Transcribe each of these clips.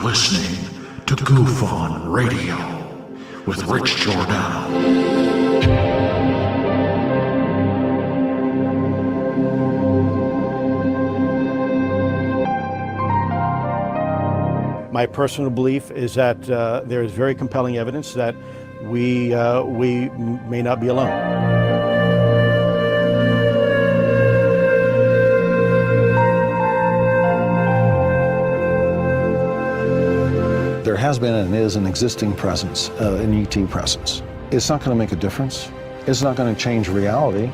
listening to Goof On Radio with Rich Giordano. My personal belief is that there is very compelling evidence that we may not be alone. There has been and is an existing presence, an ET presence. It's not going to make a difference. It's not going to change reality.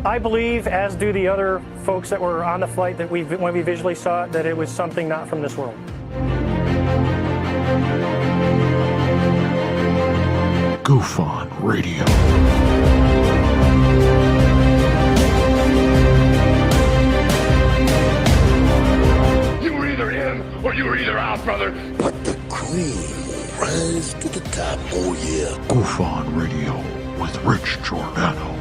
I believe, as do the other folks that were on the flight, that when we visually saw it, that it was something not from this world. Goof On Radio. You were either in or you were either out, brother. But the cream will rise to the top, oh yeah. Goof On Radio with Rich Giordano.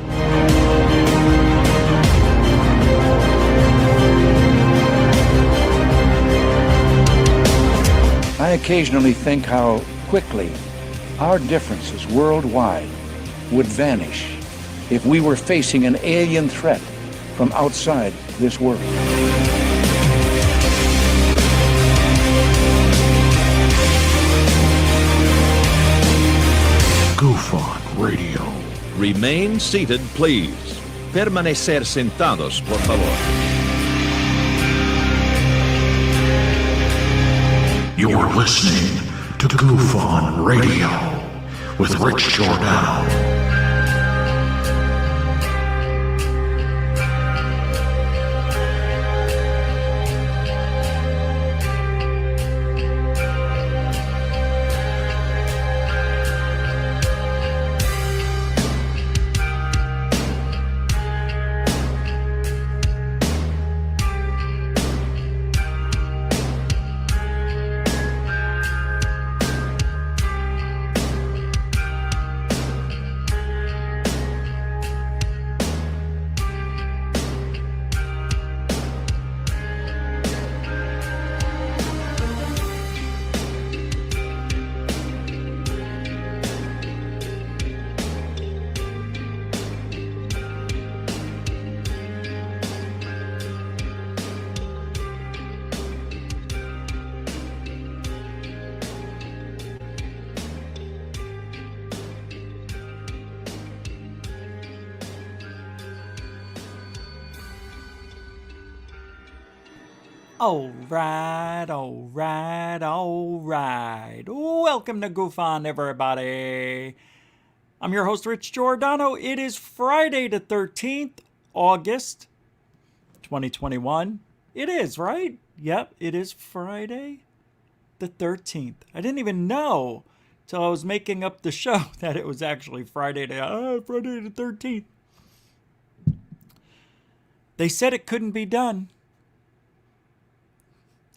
I occasionally think how quickly our differences worldwide would vanish if we were facing an alien threat from outside this world. Goof On Radio. Remain seated, please. Permanecer sentados, por favor. You're listening to Goof On Radio with Rich Giordano. All right. Welcome to Goof On, everybody. I'm your host, Rich Giordano. It is Friday the 13th, August, 2021. It is, right? Yep, it is Friday the 13th. I didn't even know till I was making up the show that it was actually Friday the 13th. They said it couldn't be done.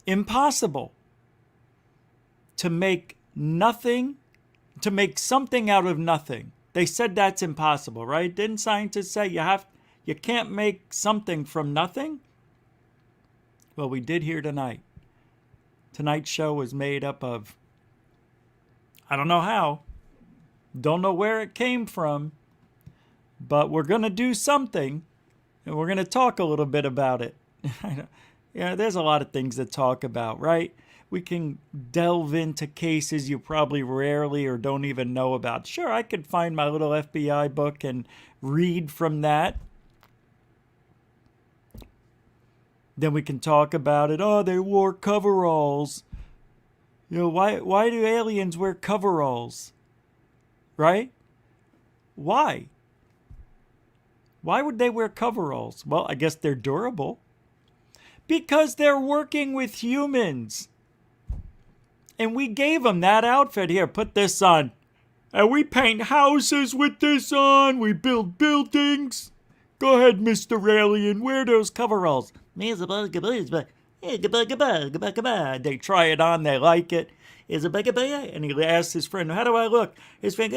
Impossible to make something out of nothing. They said that's impossible, right? Didn't scientists say you can't make something from nothing? Well, we did here tonight. Tonight's show was made up of, I don't know how, don't know where it came from, but we're going to do something, and we're going to talk a little bit about it. Yeah, there's a lot of things to talk about, right? We can delve into cases you probably rarely or don't even know about. Sure, I could find my little FBI book and read from that. Then we can talk about it. Oh, they wore coveralls. You know, why do aliens wear coveralls? Right? Why? Why would they wear coveralls? Well, I guess they're durable. Because they're working with humans. And we gave them that outfit. Here, put this on. And we paint houses with this on. We build buildings. Go ahead, Mr. Alien. Wear those coveralls. They try it on. They like it. And he asks his friend, how do I look? His friend,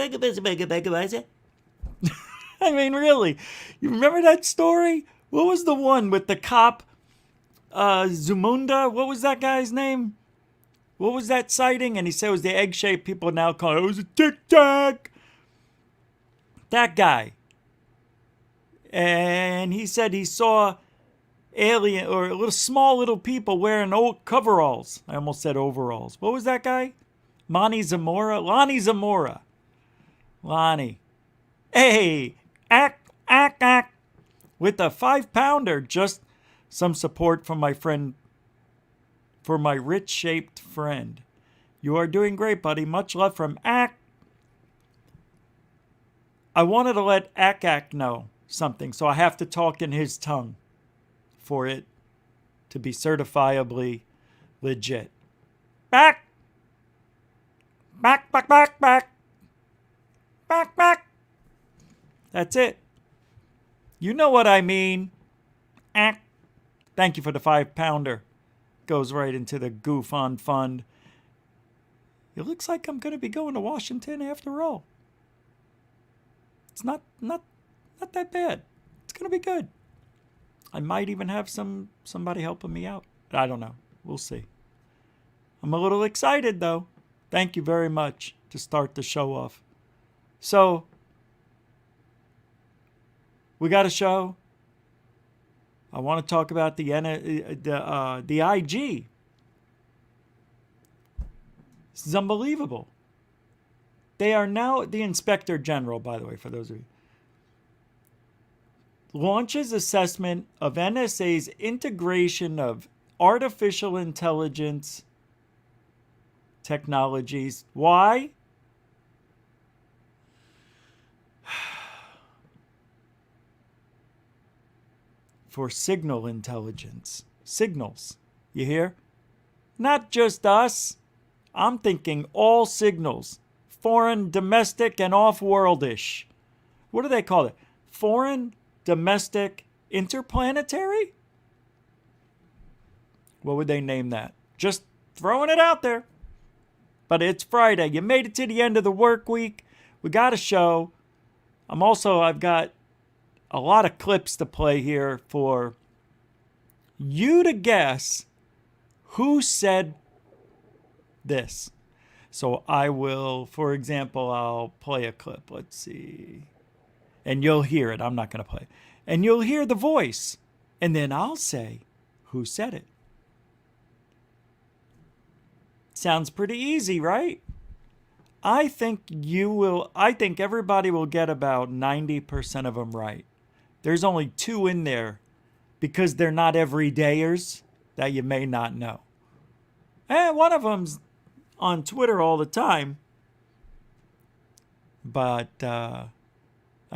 I mean, really. You remember that story? What was the one with the cop, Zamunda? What was that guy's name? What was that sighting? And he said it was the egg-shaped. People now call it was a tic-tac. That guy. And he said he saw alien or small little people wearing old coveralls. I almost said overalls. What was that guy? Lonnie Zamora? Lonnie Zamora. Lonnie. Hey, act. With a 5-pounder, just some support from my friend, for my rich-shaped friend. You are doing great, buddy. Much love from Ack. I wanted to let Ack know something, so I have to talk in his tongue for it to be certifiably legit. Back. That's it. You know what I mean. Thank you for the 5-pounder. Goes right into the goof on fund. It looks like I'm going to be going to Washington after all. It's not that bad. It's going to be good. I might even have somebody helping me out. I don't know. We'll see. I'm a little excited though. Thank you very much to start the show off. So, we got a show. I want to talk about the IG. This is unbelievable. They are now, the Inspector General, by the way, for those of you, launches assessment of NSA's integration of artificial intelligence technologies. Why? For signal intelligence. Signals. You hear? Not just us. I'm thinking all signals. Foreign, domestic, and off-worldish. What do they call it? Foreign, domestic, interplanetary? What would they name that? Just throwing it out there. But it's Friday. You made it to the end of the work week. We got a show. I've got a lot of clips to play here for you to guess who said this. So I will, for example, I'll play a clip. Let's see. And you'll hear it. I'm not going to play it. And you'll hear the voice. And then I'll say who said it. Sounds pretty easy, right? I think everybody will get about 90% of them right. There's only 2 in there because they're not everydayers that you may not know. And one of them's on Twitter all the time, but I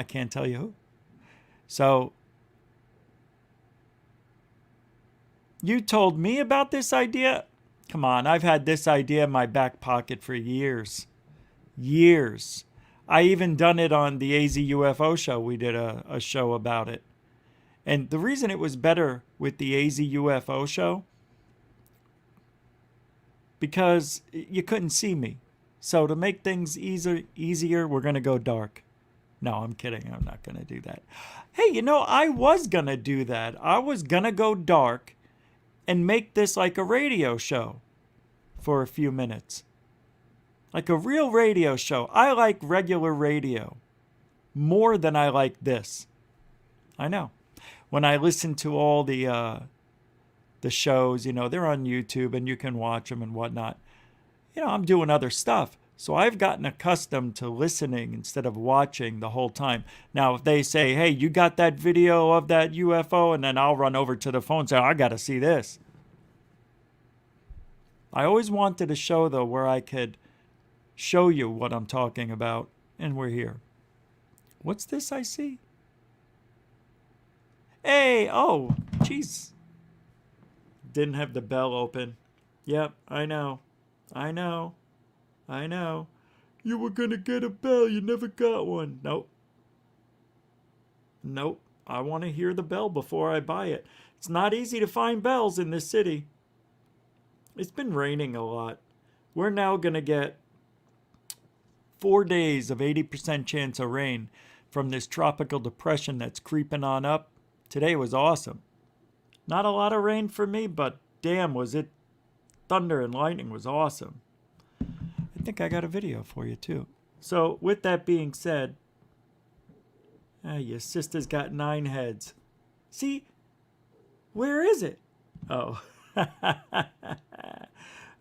can't tell you who. So, you told me about this idea? Come on, I've had this idea in my back pocket for years. Years. I even done it on the AZ UFO show. We did a show about it. And the reason it was better with the AZ UFO show, because you couldn't see me. So to make things easier, we're going to go dark. No, I'm kidding. I'm not going to do that. Hey, I was going to do that. I was going to go dark and make this like a radio show for a few minutes. Like a real radio show. I like regular radio more than I like this. I know. When I listen to all the shows, they're on YouTube and you can watch them and whatnot. I'm doing other stuff. So I've gotten accustomed to listening instead of watching the whole time. Now, if they say, hey, you got that video of that UFO, and then I'll run over to the phone and say, I got to see this. I always wanted a show, though, where I could show you what I'm talking about, and we're here. What's this I see? Hey, oh, jeez. Didn't have the bell open. Yep, I know. You were gonna get a bell, you never got one. Nope. I want to hear the bell before I buy it. It's not easy to find bells in this city. It's been raining a lot. We're now gonna get 4 days of 80% chance of rain. from this tropical depression that's creeping on up. Today was awesome. Not a lot of rain for me, but damn, was it thunder and lightning was awesome. I think I got a video for you too. So with that being said, your sister's got 9 heads. See, where is it? Oh.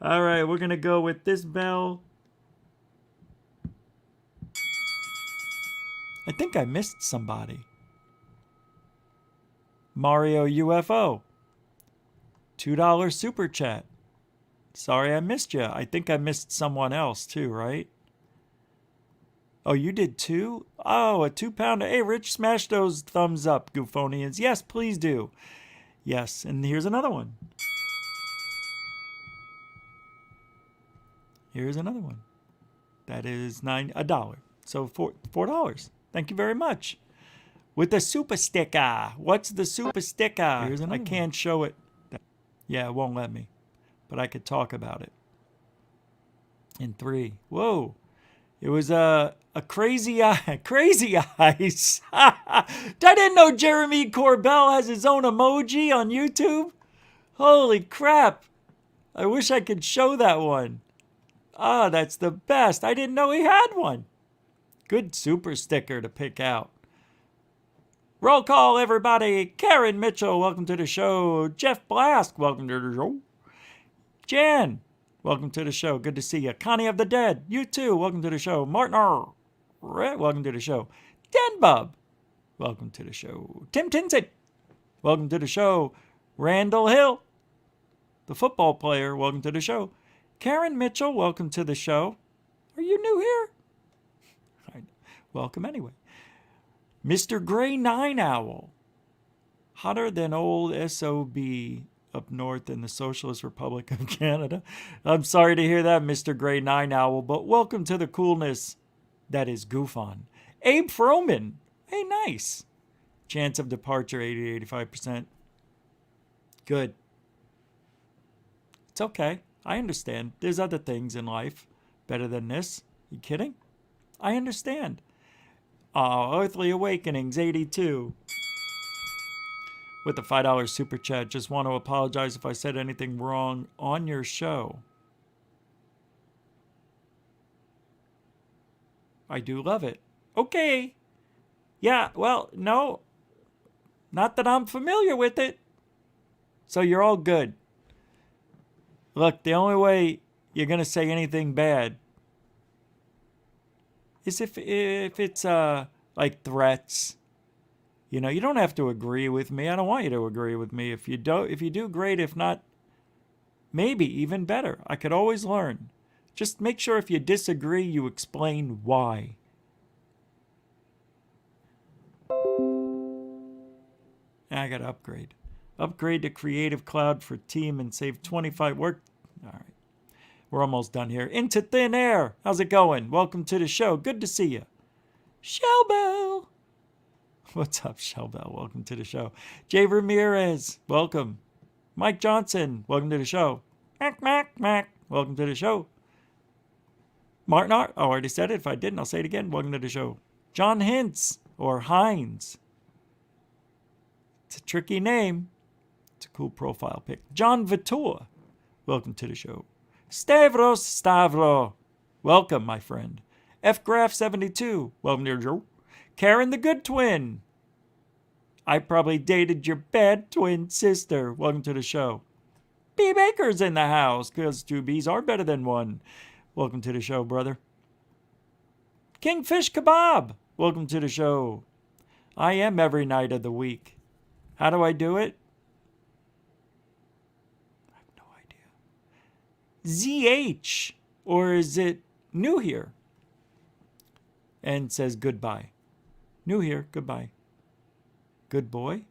All right, we're going to go with this bell. I think I missed somebody. Mario UFO. $2 super chat. Sorry I missed you. I think I missed someone else too, right? Oh, you did 2? Oh, a 2-pounder. Hey, Rich, smash those thumbs up, Goofonians. Yes, please do. Yes, and here's another one. Here's another one. That is $1. So $4. Thank you very much. With the super sticker. What's the super sticker? Here's another I can't show it. Yeah, it won't let me. But I could talk about it. In 3. Whoa. It was a crazy eye. Crazy eyes. I didn't know Jeremy Corbell has his own emoji on YouTube. Holy crap. I wish I could show that one. Ah, that's the best. I didn't know he had one. Good super sticker to pick out. Roll call, everybody. Karen Mitchell, welcome to the show. Jeff Blask, welcome to the show. Jan, welcome to the show. Good to see you. Connie of the Dead, you too. Welcome to the show. Martin R. Welcome to the show. Den Bub, welcome to the show. Tim Tinson, welcome to the show. Randall Hill, the football player, welcome to the show. Karen Mitchell, welcome to the show. Are you new here? Welcome anyway. Mr. Gray 9 Owl. Hotter than old SOB up north in the Socialist Republic of Canada. I'm sorry to hear that, Mr. Gray 9 Owl, but welcome to the coolness that is Goof On. Abe Froman. Hey, nice. Chance of departure 80-85%. Good. It's okay. I understand. There's other things in life better than this. You kidding? I understand. Oh, Earthly Awakenings 82. With the $5 super chat. Just want to apologize if I said anything wrong on your show. I do love it. Okay. Yeah, well, no. Not that I'm familiar with it. So you're all good. Look, the only way you're going to say anything bad is if it's like threats. You know, you don't have to agree with me. I don't want you to agree with me. If you do, great. If not, maybe even better. I could always learn. Just make sure if you disagree, you explain why. I got to upgrade. Upgrade to Creative Cloud for Team and save 25 work. All right. We're almost done here. Into Thin Air. How's it going? Welcome to the show. Good to see you. Shellbell. What's up, Shellbell? Welcome to the show. Jay Ramirez. Welcome. Mike Johnson. Welcome to the show. Mac. Welcome to the show. Martin Art. Oh, I already said it. If I didn't, I'll say it again. Welcome to the show. John Hintz or Hines. It's a tricky name. It's a cool profile pic. John Vitor. Welcome to the show. Stavro. Welcome, my friend. FGraph72. Welcome to the show. Karen the Good Twin. I probably dated your bad twin sister. Welcome to the show. B. Baker's in the house, because 2 B's are better than 1. Welcome to the show, brother. Kingfish Kebab. Welcome to the show. I am every night of the week. How do I do it? I have no idea. ZH. Or is it new here? And says goodbye. New here, goodbye. Good boy?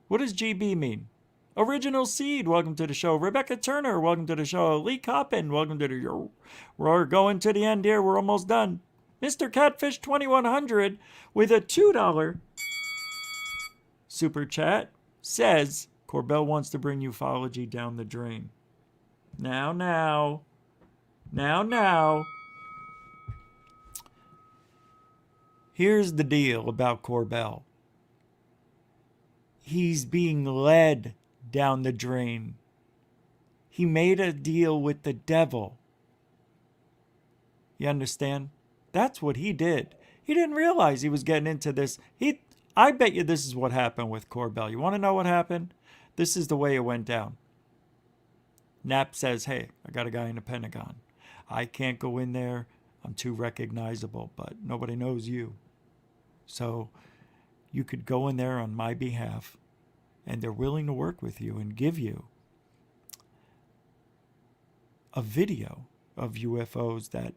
What does GB mean? Original Seed, welcome to the show. Rebecca Turner, welcome to the show. Lee Coppin, welcome to the show. We're going to the end here. We're almost done. Mr. Catfish 2100 with a $2 super chat says, Corbell wants to bring ufology down the drain. Now. Here's the deal about Corbell. He's being led down the drain. He made a deal with the devil. You understand? That's what he did. He didn't realize he was getting into this. I bet you this is what happened with Corbell. You want to know what happened? This is the way it went down. Knapp says, hey, I got a guy in the Pentagon. I can't go in there. I'm too recognizable, but nobody knows you. So you could go in there on my behalf, and they're willing to work with you and give you a video of UFOs that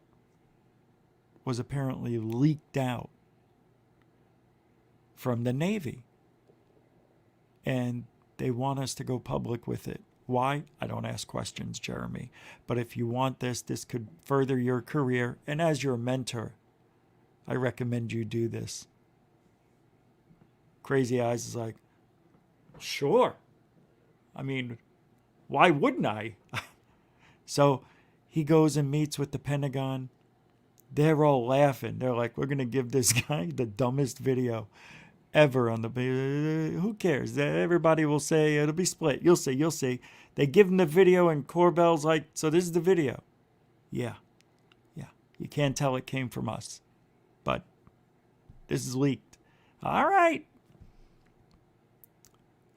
was apparently leaked out from the Navy. And they want us to go public with it. Why? I don't ask questions, Jeremy. But if you want this could further your career. And as your mentor, I recommend you do this. Crazy Eyes is like, sure. I mean, why wouldn't I? So he goes and meets with the Pentagon. They're all laughing. They're like, we're going to give this guy the dumbest video ever on the... Who cares? Everybody will say it'll be split. You'll see. They give him the video and Corbell's like, so this is the video. Yeah. You can't tell it came from us. But this is leaked. All right.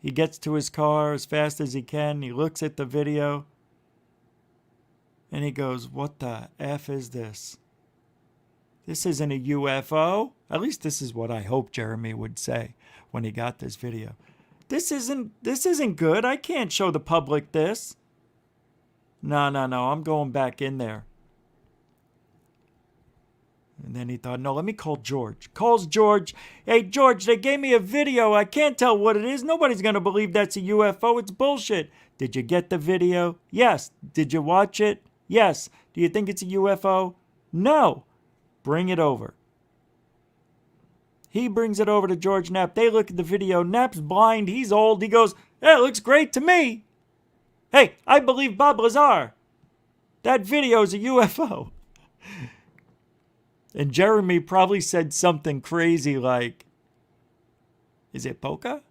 He gets to his car as fast as he can. He looks at the video. And he goes, what the F is this? This isn't a UFO. At least this is what I hope Jeremy would say when he got this video. This isn't good. I can't show the public this. No. I'm going back in there. And then he thought, no, let me call George. Calls George. Hey, George, they gave me a video. I can't tell what it is. Nobody's going to believe that's a UFO. It's bullshit. Did you get the video? Yes. Did you watch it? Yes. Do you think it's a UFO? No. Bring it over. He brings it over to George Knapp. They look at the video. Knapp's blind. He's old. He goes, yeah, it looks great to me. Hey, I believe Bob Lazar. That video is a UFO. And Jeremy probably said something crazy like, is it Polka?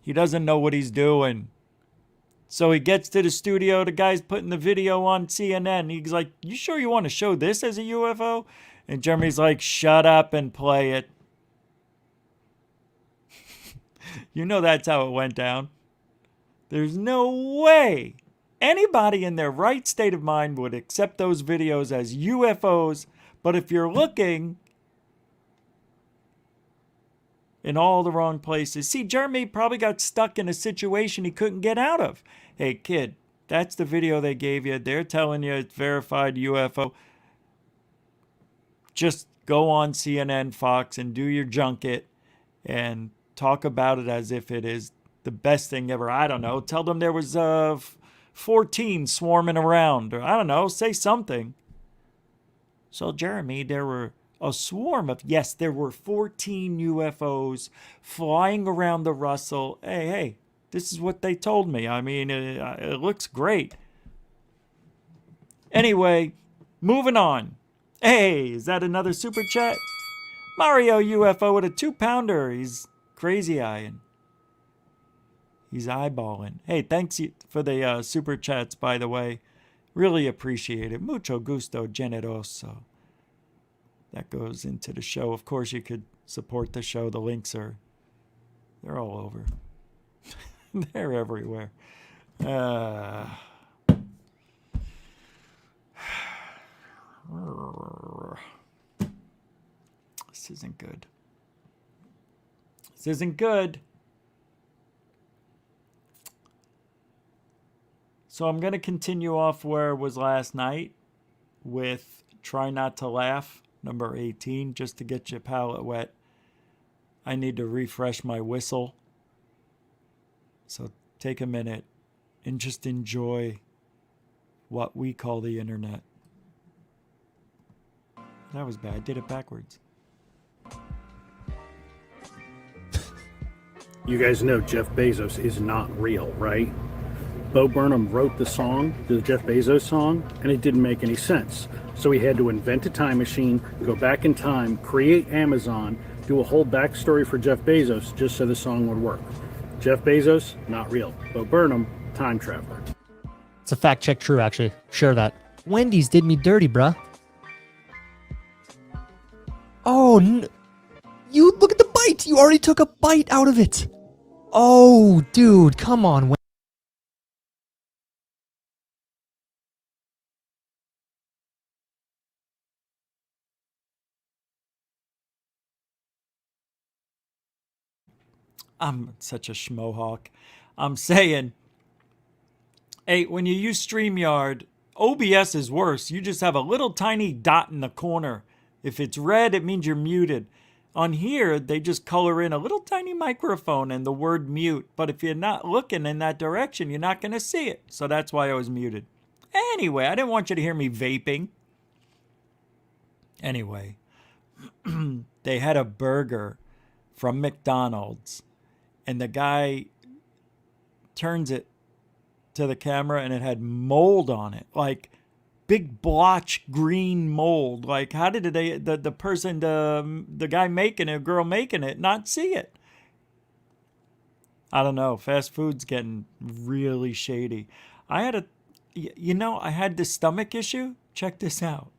He doesn't know what he's doing. So he gets to the studio. The guy's putting the video on CNN. He's like, you sure you want to show this as a UFO? And Jeremy's like, shut up and play it. You know that's how it went down. There's no way anybody in their right state of mind would accept those videos as UFOs. But if you're looking in all the wrong places. See, Jeremy probably got stuck in a situation he couldn't get out of. Hey, kid, that's the video they gave you. They're telling you it's verified UFO. Just go on CNN, Fox, and do your junket and talk about it as if it is the best thing ever. I don't know. Tell them there was 14 swarming around. Or I don't know. Say something. So, Jeremy, there were a swarm of, yes, there were 14 UFOs flying around the Russell. Hey, this is what they told me. I mean, it looks great. Anyway, moving on. Hey, is that another super chat? Mario UFO with a 2-pounder. He's crazy eyeing. He's eyeballing. Hey, thanks for the super chats, by the way. Really appreciate it. Mucho gusto, generoso. That goes into the show. Of course, you could support the show. The links they're all over. They're everywhere. This isn't good. This isn't good. So I'm going to continue off where it was last night with Try Not to Laugh. Number 18, just to get your palate wet. I need to refresh my whistle. So take a minute and just enjoy what we call the internet. That was bad. I did it backwards. You guys know Jeff Bezos is not real, right? Bo Burnham wrote the song, the Jeff Bezos song, and it didn't make any sense. So he had to invent a time machine, go back in time, create Amazon, do a whole backstory for Jeff Bezos just so the song would work. Jeff Bezos, not real. Bo Burnham, time traveler. It's a fact check true, actually. Share that. Wendy's did me dirty, bruh. Oh, you look at the bite. You already took a bite out of it. Oh, dude, come on. I'm such a schmohawk. I'm saying, hey, when you use StreamYard, OBS is worse. You just have a little tiny dot in the corner. If it's red, it means you're muted. On here, they just color in a little tiny microphone and the word mute. But if you're not looking in that direction, you're not going to see it. So that's why I was muted. Anyway, I didn't want you to hear me vaping. Anyway, they had a burger from McDonald's. And the guy turns it to the camera and it had mold on it. Like big blotch green mold. Like how did the person, the guy making it, girl making it, not see it? I don't know. Fast food's getting really shady. I had I had this stomach issue. Check this out.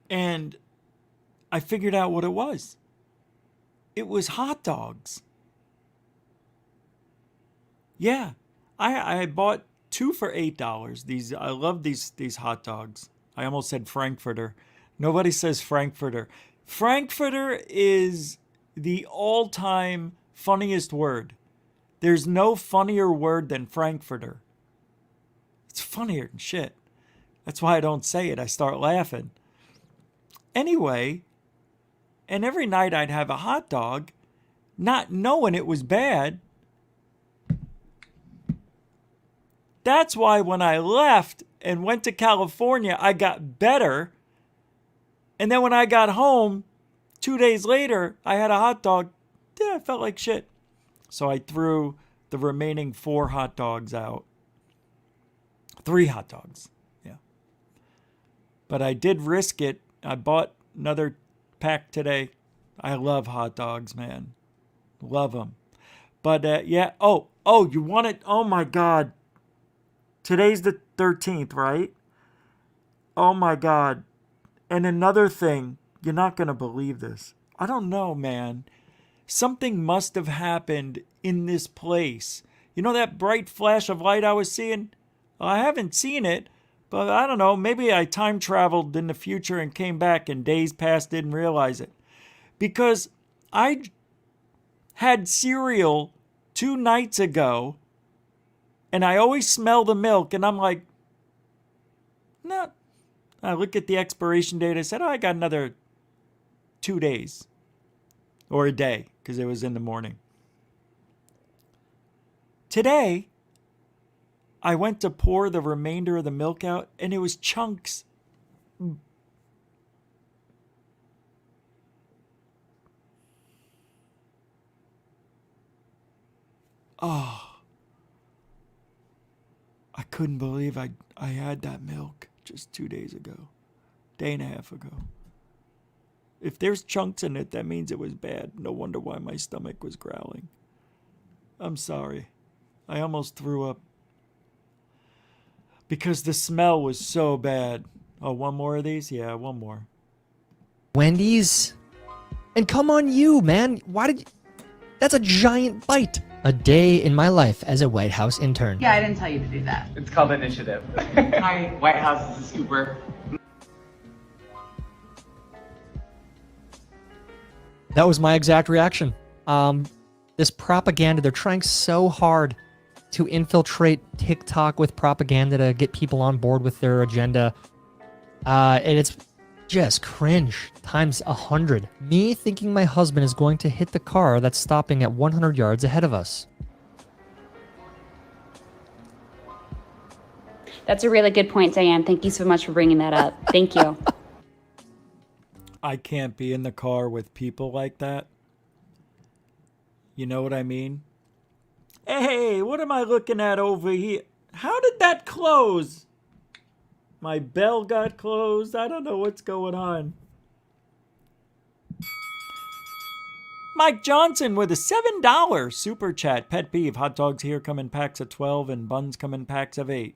And I figured out what it was. It was hot dogs. Yeah. I bought 2 for $8. I love these hot dogs. I almost said Frankfurter. Nobody says Frankfurter. Frankfurter is the all-time funniest word. There's no funnier word than Frankfurter. It's funnier than shit. That's why I don't say it. I start laughing. Anyway, and every night I'd have a hot dog, not knowing it was bad. That's why when I left and went to California, I got better. And then when I got home, 2 days later, I had a hot dog. Yeah, I felt like shit. So I threw the remaining 4 hot dogs out. 3 hot dogs. Yeah. But I did risk it. I bought another pack today. I love hot dogs, man. Love them. But yeah. Oh, you want it? Oh my God. Today's the 13th, right? Oh my God. And another thing, you're not going to believe this. I don't know, man. Something must have happened in this place. You know that bright flash of light I was seeing? Well, I haven't seen it, but I don't know. Maybe I time traveled in the future and came back and days past didn't realize it. Because I had cereal 2 nights ago and I always smell the milk and I'm like, no. I look at the expiration date. I said, I got another 2 days or a day because it was in the morning. Today, I went to pour the remainder of the milk out and it was chunks. Oh, I couldn't believe I had that milk just 2 days ago, day and a half ago. If there's chunks in it, that means it was bad. No wonder why my stomach was growling. I'm sorry. I almost threw up because the smell was so bad. Oh, 1 more of these? Yeah, 1 more. Wendy's? And come on you, man. Why did you... That's a giant bite. A day in my life as a White House intern. Yeah, I didn't tell you to do that. It's called initiative. Hi, White House is a scooper. That was my exact reaction. This propaganda, they're trying so hard to infiltrate TikTok with propaganda to get people on board with their agenda. And it's just cringe times 100. Me thinking my husband is going to hit the car that's stopping at 100 yards ahead of us. That's a really good point, Diane. Thank you so much for bringing that up. Thank you. I can't be in the car with people like that. You know what I mean? Hey, what am I looking at over here? How did that close? My bell got closed. I don't know what's going on. Mike Johnson with a $7 super chat. Pet peeve. Hot dogs here come in packs of 12 and buns come in packs of 8.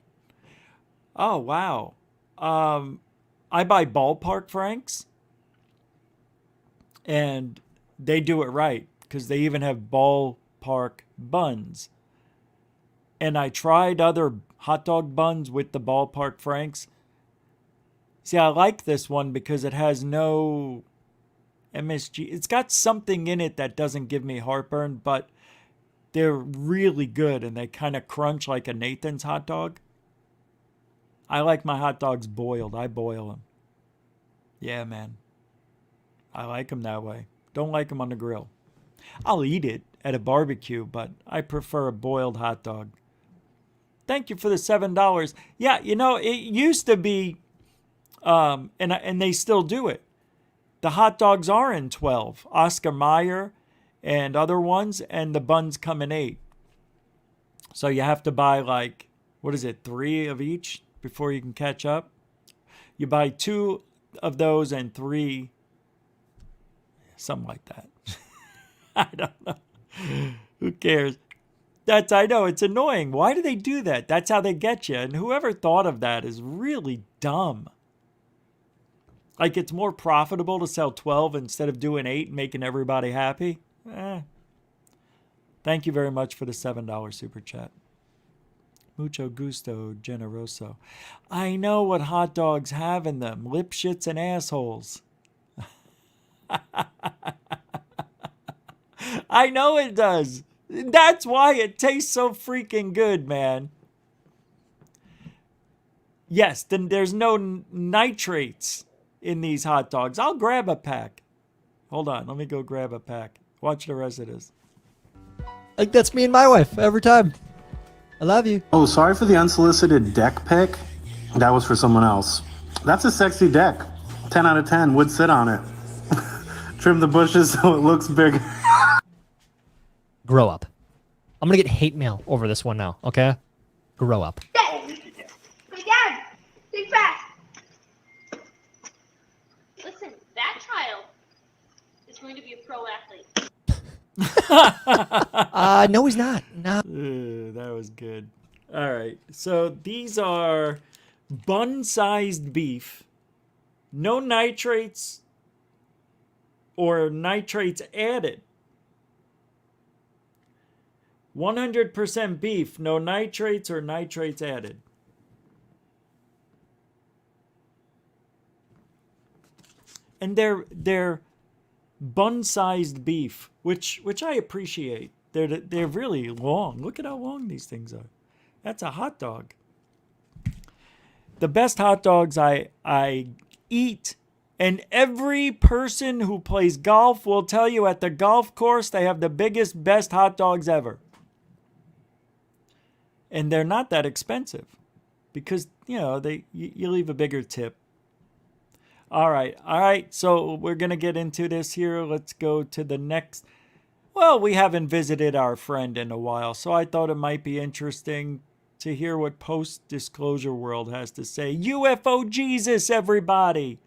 Oh, wow. I buy Ballpark Franks. And they do it right. Because they even have Ballpark buns. And I tried other hot dog buns with the Ballpark Franks. See, I like this one because it has no MSG. It's got something in it that doesn't give me heartburn, but they're really good and they kind of crunch like a Nathan's hot dog. I like my hot dogs boiled. I boil them. Yeah, man. I like them that way. Don't like them on the grill. I'll eat it at a barbecue, but I prefer a boiled hot dog. Thank you for the $7. Yeah, you know, it used to be, and they still do it. The hot dogs are in 12. Oscar Mayer and other ones, and the buns come in 8. So you have to buy like, what is it, 3 of each before you can catch up? You buy 2 of those and 3, something like that. I don't know. Who cares? I know, it's annoying. Why do they do that? That's how they get you. And whoever thought of that is really dumb. Like, it's more profitable to sell 12 instead of doing 8 and making everybody happy. Thank you very much for the $7 super chat. Mucho gusto, generoso. I know what hot dogs have in them. Lip shits and assholes. I know it does. That's why it tastes so freaking good, man. Yes, then there's no nitrates in these hot dogs. I'll grab a pack. Hold on, let me go grab a pack. Watch the rest of this. Like, that's me and my wife every time. I love you. Oh, sorry for the unsolicited deck pic. That was for someone else. That's a sexy deck. 10 out of 10 would sit on it. Trim the bushes so it looks big. Grow up. I'm gonna get hate mail over this one now, okay? Grow up. Dad! Hey, Dad! Think fast! Listen, that child is going to be a pro athlete. No, he's not. No. That was good. All right. So these are bun-sized beef. No nitrates or nitrates added. 100% beef, no nitrates or nitrates added. And they're bun-sized beef, which I appreciate. They're really long. Look at how long these things are. That's a hot dog. The best hot dogs I eat, and every person who plays golf will tell you at the golf course they have the biggest, best hot dogs ever. And they're not that expensive because, you know, you leave a bigger tip. All right. So we're going to get into this here. Let's go to the next. Well, we haven't visited our friend in a while, so I thought it might be interesting to hear what Post-Disclosure World has to say. UFO Jesus, everybody.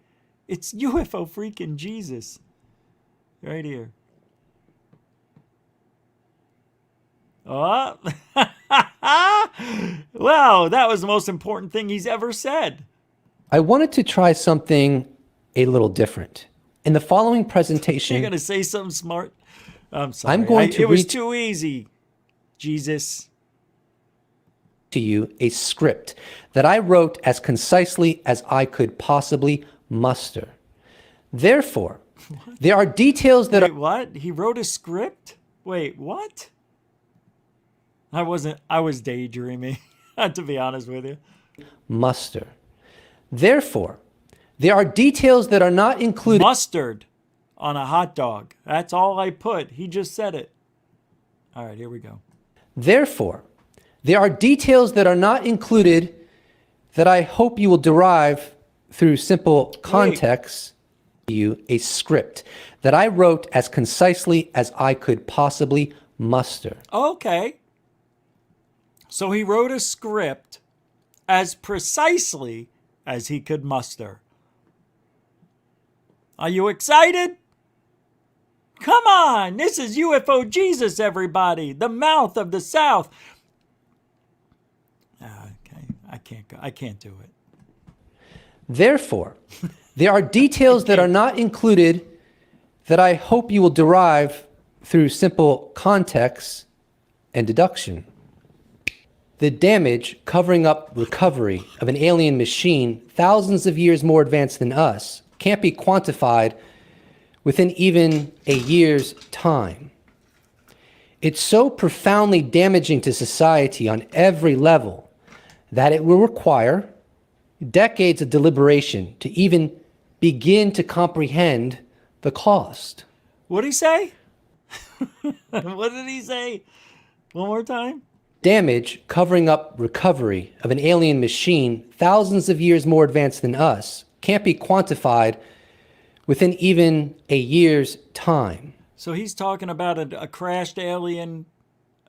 It's UFO freaking Jesus. Right here. Oh. Wow, that was the most important thing he's ever said. I wanted to try something a little different. In the following presentation... You're going to say something smart? I'm sorry. I'm going to it was too easy, Jesus. To you a script that I wrote as concisely as I could possibly muster. Therefore, there are details that Wait, what? He wrote a script? Wait, what? I was daydreaming, to be honest with you. Muster. Therefore, there are details that are not included. Mustard on a hot dog. That's all I put. He just said it. All right, here we go. Therefore, there are details that are not included that I hope you will derive through simple context. You a script that I wrote as concisely as I could possibly muster. Okay. So he wrote a script as precisely as he could muster. Are you excited? Come on, this is UFO Jesus, everybody. The mouth of the South. Okay, I can't do it. Therefore, there are details that are not included that I hope you will derive through simple context and deduction. The damage covering up recovery of an alien machine thousands of years more advanced than us can't be quantified within even a year's time. It's so profoundly damaging to society on every level that it will require decades of deliberation to even begin to comprehend the cost. What'd he say? What did he say? One more time? Damage covering up recovery of an alien machine thousands of years more advanced than us can't be quantified within even a year's time. So he's talking about a crashed alien,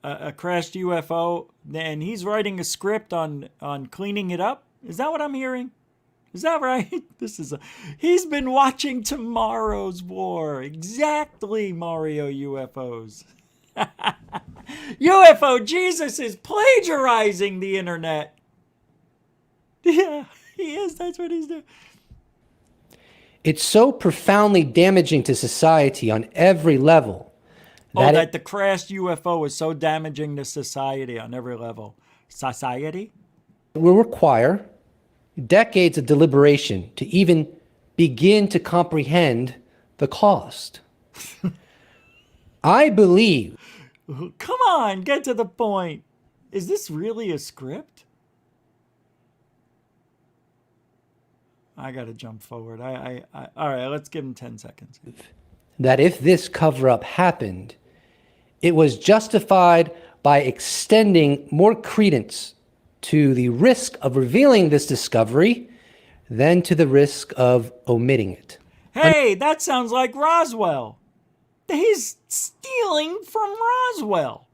a crashed UFO, and he's writing a script on cleaning it up? Is that what I'm hearing? Is that right? He's been watching Tomorrow's War. Exactly, Mario UFOs. UFO Jesus is plagiarizing the internet. Yeah, he is. That's what he's doing. It's so profoundly damaging to society on every level. That the crashed UFO is so damaging to society on every level. Society? It will require decades of deliberation to even begin to comprehend the cost. I believe. Come on, get to the point. Is this really a script? I gotta jump forward. All right, let's give him 10 seconds. That if this cover-up happened, it was justified by extending more credence to the risk of revealing this discovery than to the risk of omitting it. Hey, that sounds like Roswell. He's stealing from Roswell.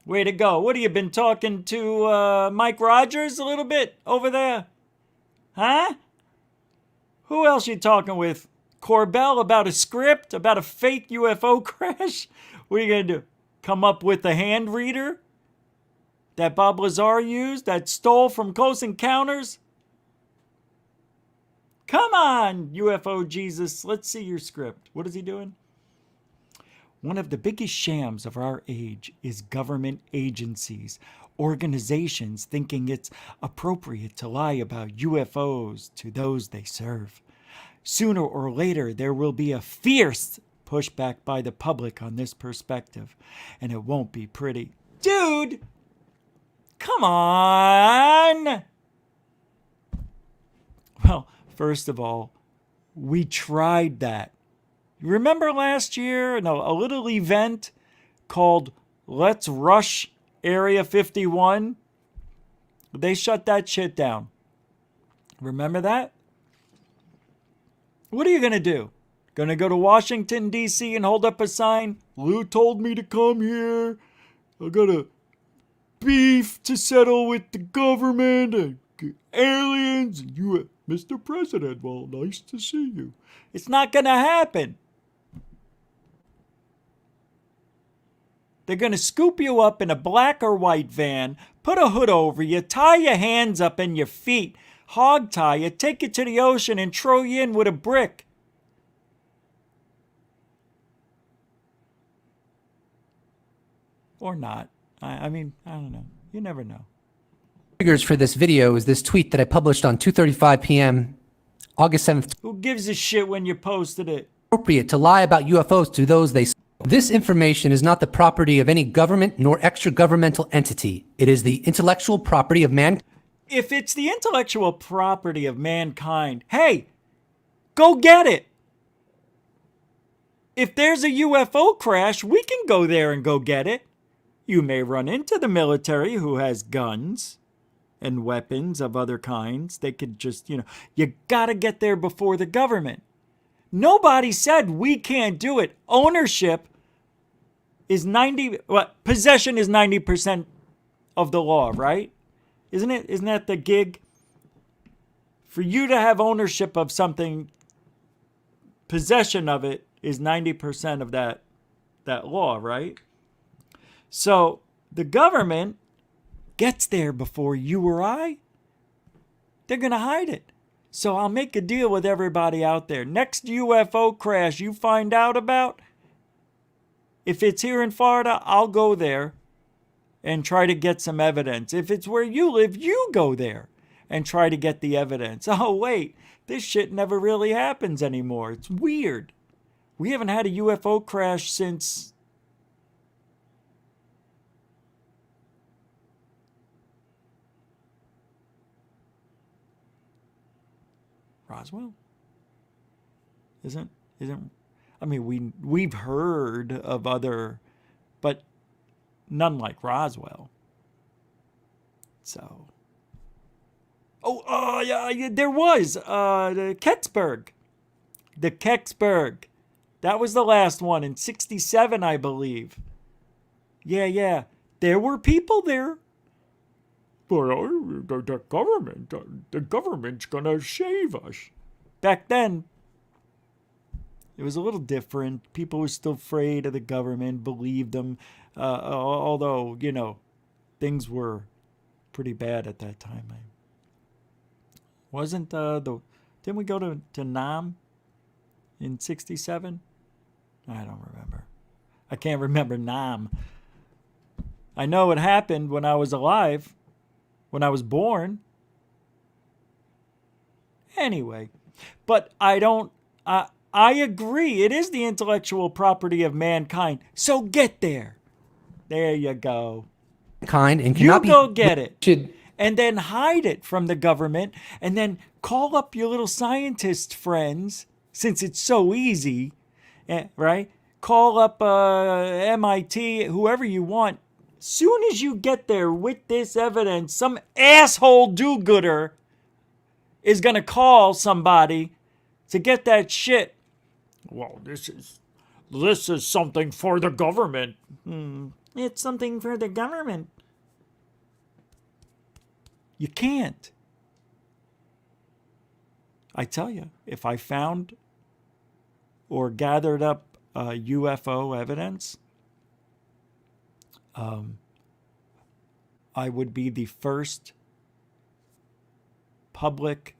Way to go. What have you been talking to Mike Rogers a little bit over there? Huh? Who else you talking with? Corbell about a script? About a fake UFO crash? What are you going to do? Come up with a hand reader that Bob Lazar used that stole from Close Encounters? Come on, UFO Jesus. Let's see your script. What is he doing? One of the biggest shams of our age is government agencies, organizations thinking it's appropriate to lie about UFOs to those they serve. Sooner or later, there will be a fierce pushback by the public on this perspective, and it won't be pretty. Dude, come on! Well, first of all, we tried that. Remember last year, a little event called Let's Rush Area 51? They shut that shit down. Remember that? What are you going to do? Going to go to Washington, D.C. and hold up a sign? Lou told me to come here. I got a beef to settle with the government and aliens. And you, Mr. President, well, nice to see you. It's not going to happen. They're going to scoop you up in a black or white van, put a hood over you, tie your hands up and your feet, hog tie you, take you to the ocean and throw you in with a brick. Or not. I mean, I don't know. You never know. Triggers for this video is this tweet that I published on 2:35 p.m. August 7th. Who gives a shit when you posted it? Appropriate to lie about UFOs to those they. This information is not the property of any government nor extra-governmental entity. It is the intellectual property of man. If it's the intellectual property of mankind, hey, go get it. If there's a UFO crash, we can go there and go get it. You may run into the military who has guns and weapons of other kinds. They could just, you gotta get there before the government. Nobody said we can't do it. Ownership is possession is 90% of the law, right? Isn't it? Isn't that the gig? For you to have ownership of something, possession of it is 90% of that law, right? So the government gets there before you or I. They're going to hide it. So I'll make a deal with everybody out there. Next UFO crash you find out about, if it's here in Florida, I'll go there and try to get some evidence. If it's where you live, you go there and try to get the evidence. Oh, wait, this shit never really happens anymore. It's weird. We haven't had a UFO crash since... Roswell? Isn't I mean, we've heard of other, but none like Roswell. So, yeah, there was the Kecksburg. The Kecksburg. That was the last one in 1967, I believe. Yeah. There were people there. But the government's gonna save us. Back then, it was a little different. People were still afraid of the government, believed them. Although, you know, things were pretty bad at that time. Didn't we go to Nam in 1967? I don't remember. I can't remember Nam. I know it happened when I was alive. When I was born. Anyway, but I agree. It is the intellectual property of mankind. So get there. There you go. And you go get it. And then hide it from the government. And then call up your little scientist friends, since it's so easy, right? Call up MIT, whoever you want. Soon as you get there with this evidence, some asshole do-gooder is going to call somebody to get that shit. Well, this is something for the government. It's something for the government. You can't. I tell you, if I found or gathered up UFO evidence, I would be the first public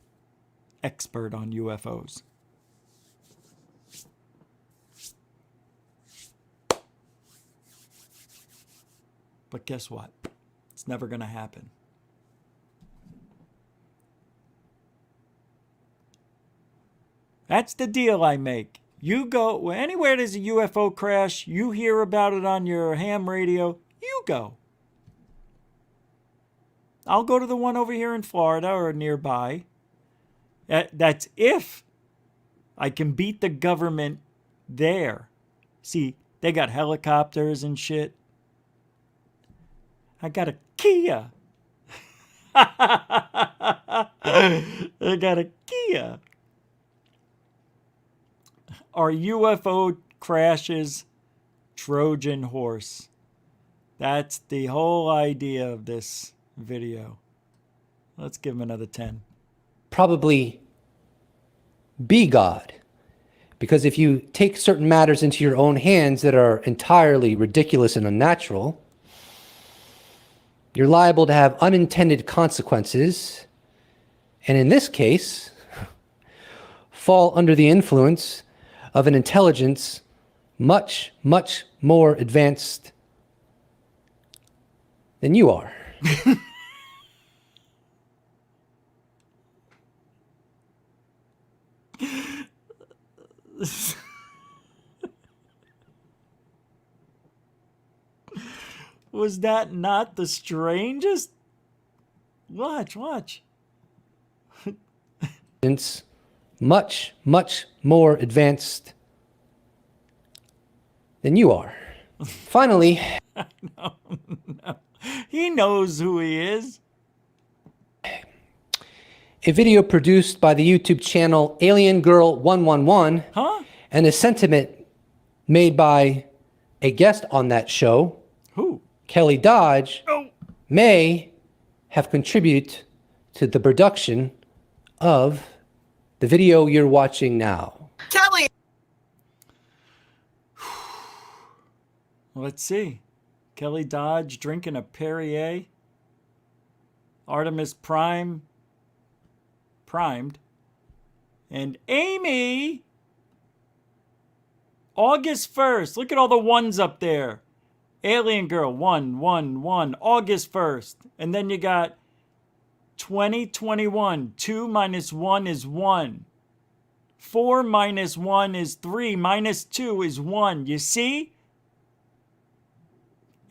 expert on UFOs. But guess what? It's never going to happen. That's the deal I make. You go anywhere there's a UFO crash, you hear about it on your ham radio, you go. I'll go to the one over here in Florida or nearby. That's if I can beat the government there. See, they got helicopters and shit. I got a Kia. I got a Kia. Are UFO crashes Trojan horse? That's the whole idea of this video. Let's give him another 10. Probably be God. Because if you take certain matters into your own hands that are entirely ridiculous and unnatural, you're liable to have unintended consequences. And in this case, fall under the influence of an intelligence much, much more advanced than you are. Was that not the strangest? Watch. It's much, much more advanced than you are. Finally, no. He knows who he is. A video produced by the YouTube channel Alien Girl 111 and a sentiment made by a guest on that show, who? Kelly Dodge, may have contributed to the production of the video you're watching now. Kelly. Let's see. Kelly Dodge drinking a Perrier. Artemis primed. And Amy, August 1st. Look at all the ones up there. Alien Girl, 1, August 1st. And then you got 2021. 2 minus 1 is 1. 4 minus 1 is 3. Minus 2 is 1. You see?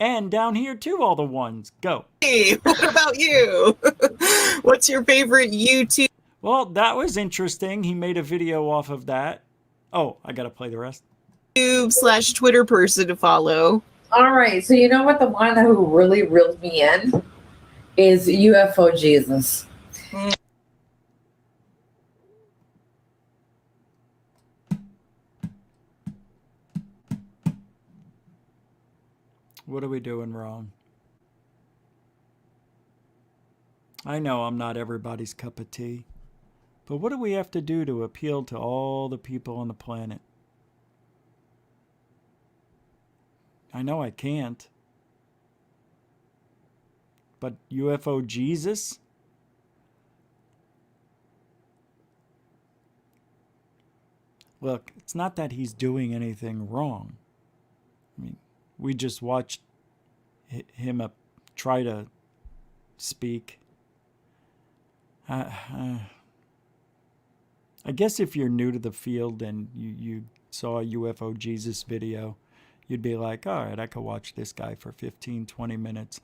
And down here too, all the ones. Go. Hey, what about you? What's your favorite YouTube? Well, that was interesting. He made a video off of that. Oh, I gotta play the rest. YouTube/Twitter person to follow. All right, so you know what, the one who really reeled me in is UFO Jesus. What are we doing wrong? I know I'm not everybody's cup of tea, but what do we have to do to appeal to all the people on the planet? I know I can't. But UFO Jesus? Look, it's not that he's doing anything wrong. I mean, we just watched him try to speak. I guess if you're new to the field and you saw a UFO Jesus video, you'd be like, all right, I could watch this guy for 15, 20 minutes.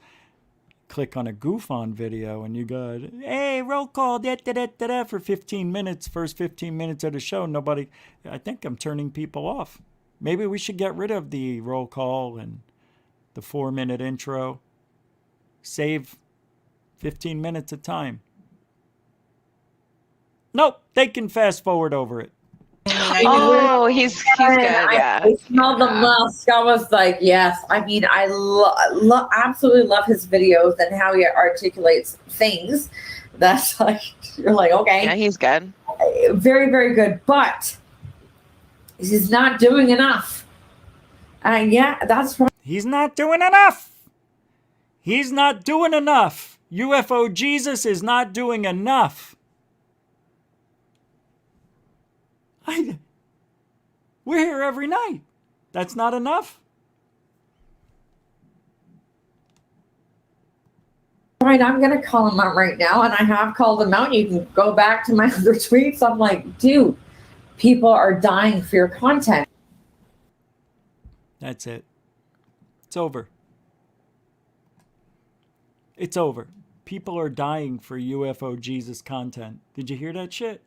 Click on a goof on video and you go, hey, roll call, for 15 minutes, first 15 minutes of the show. Nobody, I think I'm turning people off. Maybe we should get rid of the roll call and the 4-minute intro. Save 15 minutes of time. Nope, they can fast forward over it. Oh, he's good, yeah. I smelled the musk. I was like, yes. I mean, I absolutely love his videos and how he articulates things. That's like, you're like, okay. Yeah, he's good. Very, very good. But he's not doing enough. Yeah, that's right. He's not doing enough. He's not doing enough. UFO Jesus is not doing enough. We're here every night. That's not enough. All right, I'm going to call him out right now, and I have called him out. You can go back to my other tweets. I'm like, dude, people are dying for your content. That's it. It's over. It's over. People are dying for UFO Jesus content. Did you hear that shit?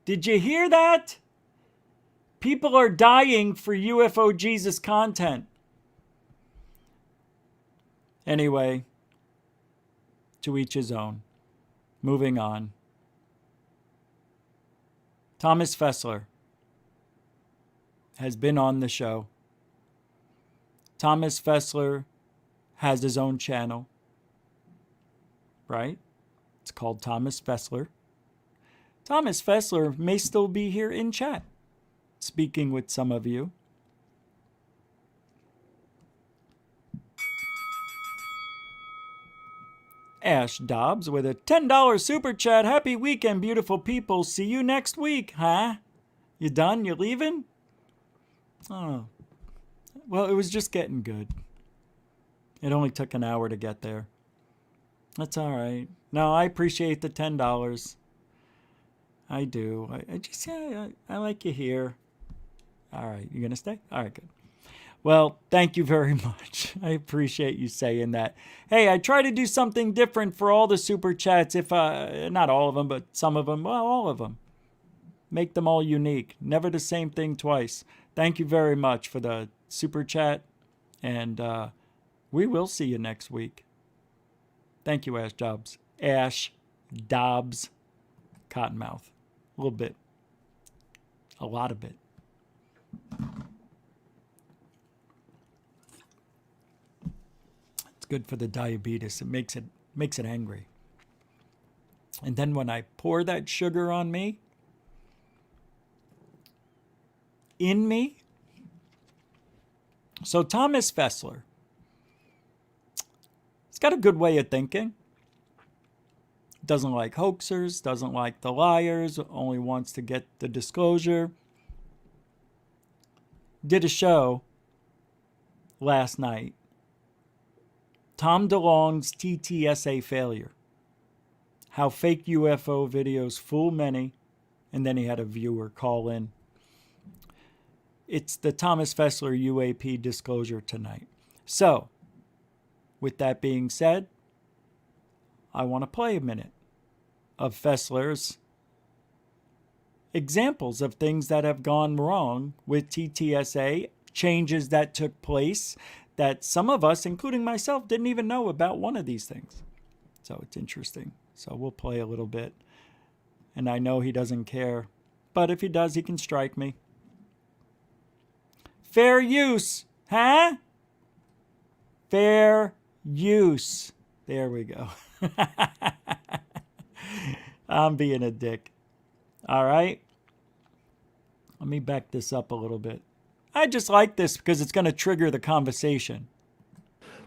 Did you hear that? People are dying for UFO Jesus content. Anyway, to each his own. Moving on. Thomas Fessler has been on the show. Thomas Fessler has his own channel, right? It's called Thomas Fessler. Thomas Fessler may still be here in chat, speaking with some of you. Ash Dobbs with a $10 super chat. Happy weekend, beautiful people. See you next week, huh? You done? You leaving? Oh. Well, it was just getting good. It only took an hour to get there. That's all right. No, I appreciate the $10. I do. I just, yeah, I like you here. All right. You going to stay? All right, good. Well, thank you very much. I appreciate you saying that. Hey, I try to do something different for all the super chats. If not all of them, but some of them. Well, all of them. Make them all unique. Never the same thing twice. Thank you very much for the super chat. And we will see you next week. Thank you, Ash Dobbs. Ash Dobbs Cottonmouth. A little bit. A lot of it. good for the diabetes. It makes it angry. And then when I pour that sugar on me, in me. So Thomas Fessler, he's got a good way of thinking. Doesn't like hoaxers, doesn't like the liars, only wants to get the disclosure. Did a show last night. Tom DeLonge's TTSA failure. How fake UFO videos fool many. And then he had a viewer call in. It's the Thomas Fessler UAP disclosure tonight. So, with that being said, I want to play a minute of Fessler's examples of things that have gone wrong with TTSA, changes that took place that some of us, including myself, didn't even know about one of these things. So it's interesting. So we'll play a little bit. And I know he doesn't care, but if he does, he can strike me. Fair use, huh? Fair use. There we go. I'm being a dick. All right. Let me back this up a little bit. I just like this because it's going to trigger the conversation.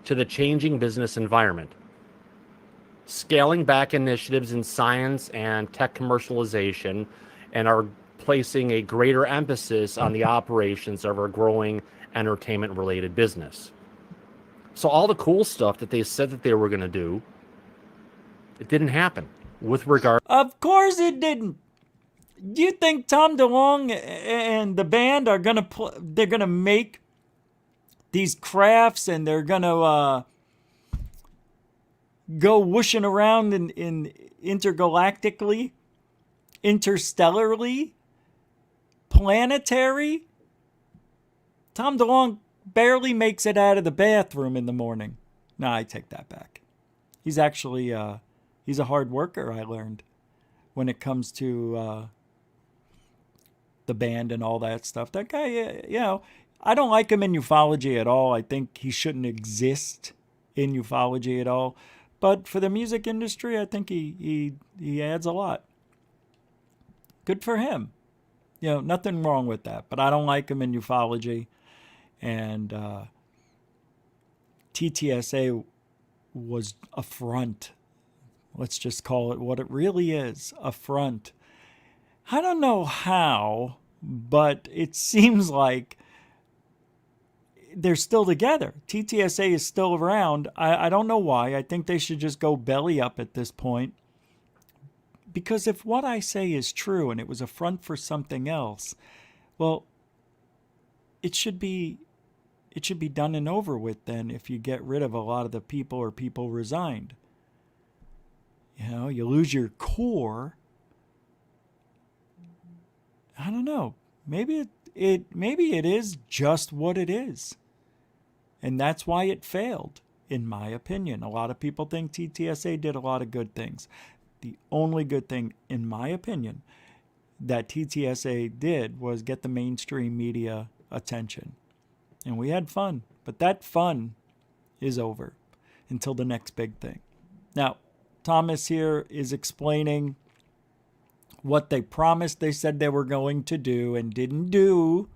To the changing business environment. Scaling back initiatives in science and tech commercialization, and are placing a greater emphasis on the operations of our growing entertainment-related business. So all the cool stuff that they said that they were going to do, it didn't happen. With regard, of course it didn't. Do you think Tom DeLonge and the band are gonna they're gonna make these crafts and they're gonna go whooshing around in intergalactically, interstellarly, planetary? Tom DeLonge barely makes it out of the bathroom in the morning. No, I take that back. He's actually he's a hard worker, I learned, when it comes to the band and all that stuff. That guy, you know, I don't like him in ufology at all. I think he shouldn't exist in ufology at all. But for the music industry, I think he adds a lot. Good for him. You know, nothing wrong with that. But I don't like him in ufology. And TTSA was a front. Let's just call it what it really is, a front. I don't know how, but it seems like they're still together. TTSA is still around. I don't know why. I think they should just go belly up at this point. Because if what I say is true and it was a front for something else, well, it should be done and over with then if you get rid of a lot of the people or people resigned. You know, you lose your core. I don't know. Maybe it is just what it is. And that's why it failed, in my opinion. A lot of people think TTSA did a lot of good things. The only good thing, in my opinion, that TTSA did was get the mainstream media attention. And we had fun. But that fun is over until the next big thing. Now, Thomas here is explaining what they promised they said they were going to do and didn't do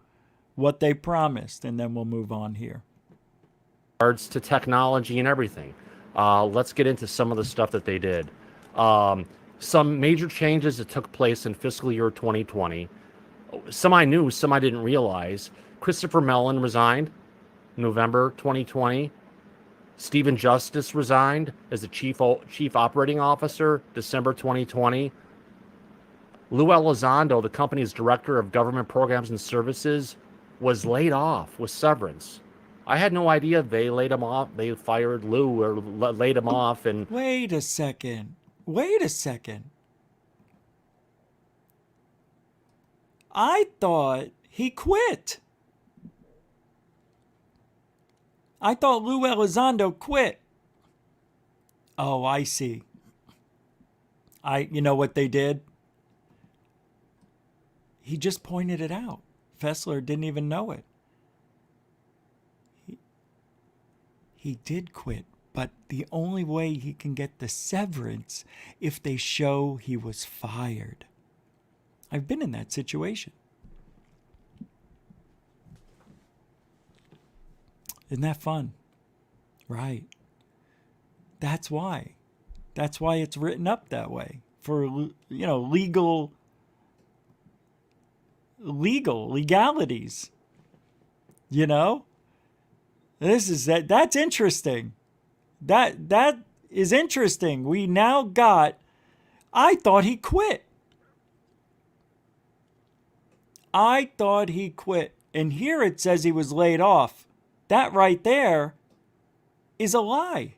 what they promised. And then we'll move on here. regards to technology and everything. Let's get into some of the stuff that they did. Some major changes that took place in fiscal year 2020. Some I knew, some I didn't realize. Christopher Mellon resigned November 2020. Stephen Justice resigned as the chief operating officer December 2020. Lou Elizondo, the company's director of government programs and services, was laid off with severance. I had no idea they laid him off. They fired Lou or laid him off. And wait a second. I thought he quit. I thought Lou Elizondo quit. Oh, I see. You know what they did? He just pointed it out. Fessler didn't even know it. He did quit, But the only way he can get the severance if they show he was fired. I've been in that situation. Isn't that fun? Right. That's why. That's why it's written up that way. For, legalities. That's interesting. That is interesting. We now got, I thought he quit. And here it says he was laid off. That right there is a lie.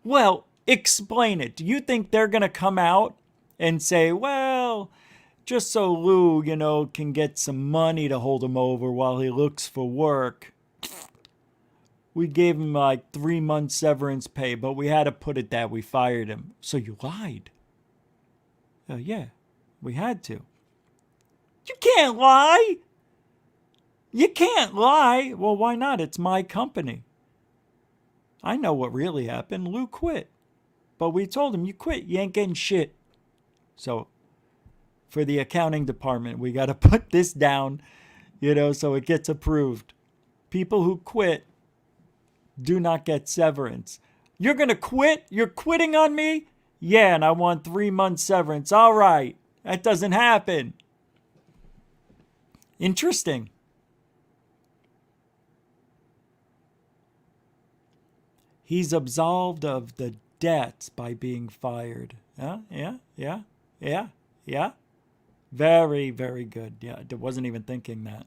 Well, explain it. Do you think they're going to come out and say, well, just so Lou, can get some money to hold him over while he looks for work, we gave him like 3 months severance pay, but we had to put it that we fired him. So you lied. Yeah, we had to. You can't lie. You can't lie. Well, why not? It's my company. I know what really happened. Lou quit. But we told him, you quit. You ain't getting shit. So for the accounting department, we got to put this down, so it gets approved. People who quit do not get severance. You're going to quit? You're quitting on me? Yeah, and I want 3 months severance. All right. That doesn't happen. Interesting. He's absolved of the debts by being fired. Yeah. Very, very good. Yeah, I wasn't even thinking that.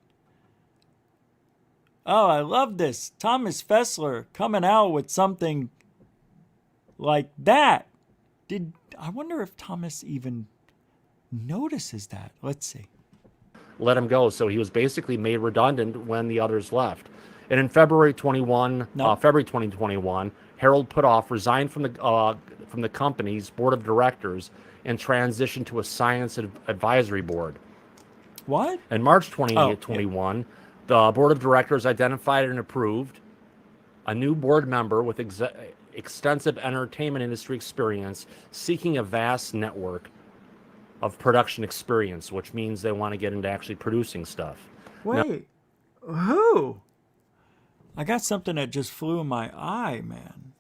Oh, I love this. Thomas Fessler coming out with something like that. I wonder if Thomas even notices that. Let's see. Let him go. So he was basically made redundant when the others left. And in February 2021, Harold Putoff resigned from the company's board of directors and transitioned to a science advisory board. What? In March 2021, the board of directors identified and approved a new board member with extensive entertainment industry experience, seeking a vast network of production experience, which means they want to get into actually producing stuff. Wait, who? I got something that just flew in my eye, man.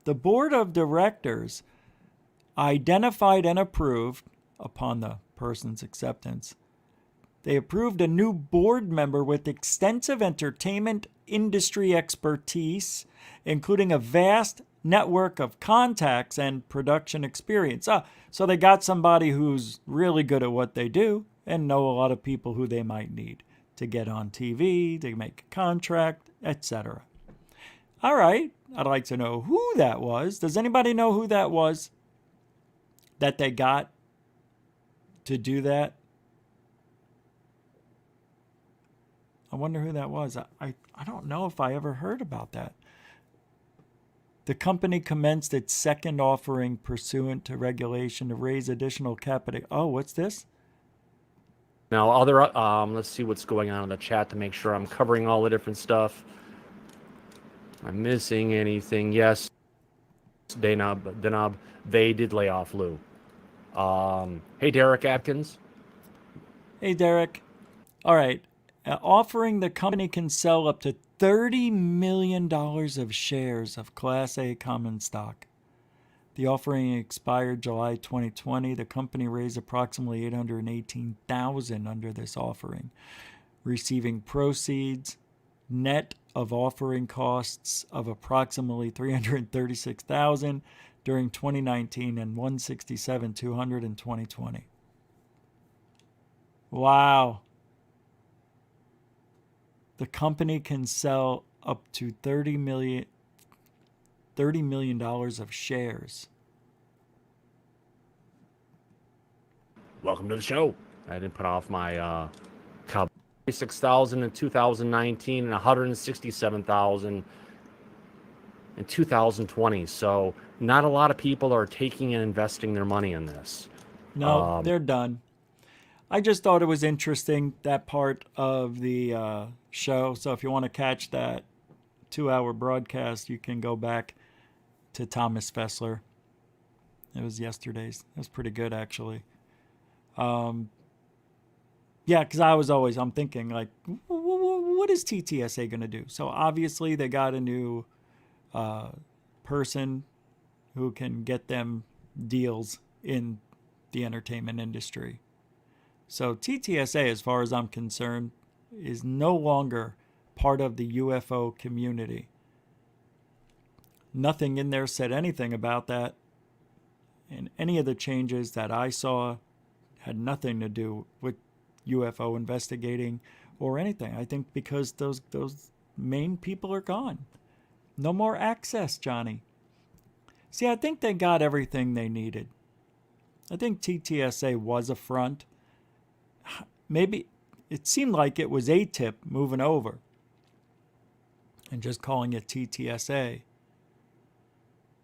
The board of directors identified and approved, upon the person's acceptance, they approved a new board member with extensive entertainment industry expertise, including a vast network of contacts and production experience. So they got somebody who's really good at what they do and know a lot of people who they might need to get on TV, to make a contract, etc. All right, I'd like to know who that was. Does anybody know who that was that they got to do that? I wonder who that was. I don't know if I ever heard about that. The company commenced its second offering pursuant to regulation to raise additional capital. Oh, what's this? Now, let's see what's going on in the chat to make sure I'm covering all the different stuff. Am I missing anything? Yes, Denab, they did lay off Lou. Hey, Derek Atkins. Hey, Derek. All right. Offering the company can sell up to $30 million of shares of Class A common stock. The offering expired July 2020. The company raised approximately $818,000 under this offering, receiving proceeds net of offering costs of approximately $336,000 during 2019 and $167,200 in 2020. Wow. The company can sell up to $30 million of shares. Welcome to the show. I didn't put off my cowboy. 6,000 in 2019 and 167,000 in 2020. So not a lot of people are taking and investing their money in this. No, they're done. I just thought it was interesting, that part of the show. So if you want to catch that 2-hour broadcast, you can go back to Thomas Fessler. It was yesterday's. It was pretty good, actually. Yeah, because I'm thinking, like, what is TTSA going to do? So obviously they got a new person who can get them deals in the entertainment industry. So TTSA, as far as I'm concerned, is no longer part of the UFO community. Nothing in there said anything about that. And any of the changes that I saw had nothing to do with UFO investigating or anything. I think because those main people are gone. No more access, Johnny. See, I think they got everything they needed. I think TTSA was a front. Maybe it seemed like it was ATIP moving over and just calling it TTSA.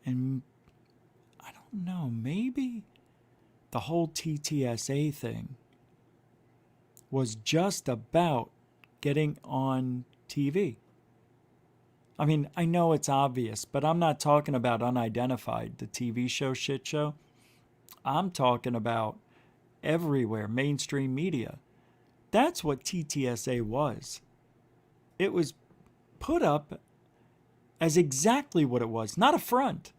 And I don't know, maybe the whole TTSA thing was just about getting on TV. I mean, I know it's obvious, but I'm not talking about Unidentified, the TV show shit show. I'm talking about everywhere, mainstream media. That's what TTSA was. It was put up as exactly what it was, not a front.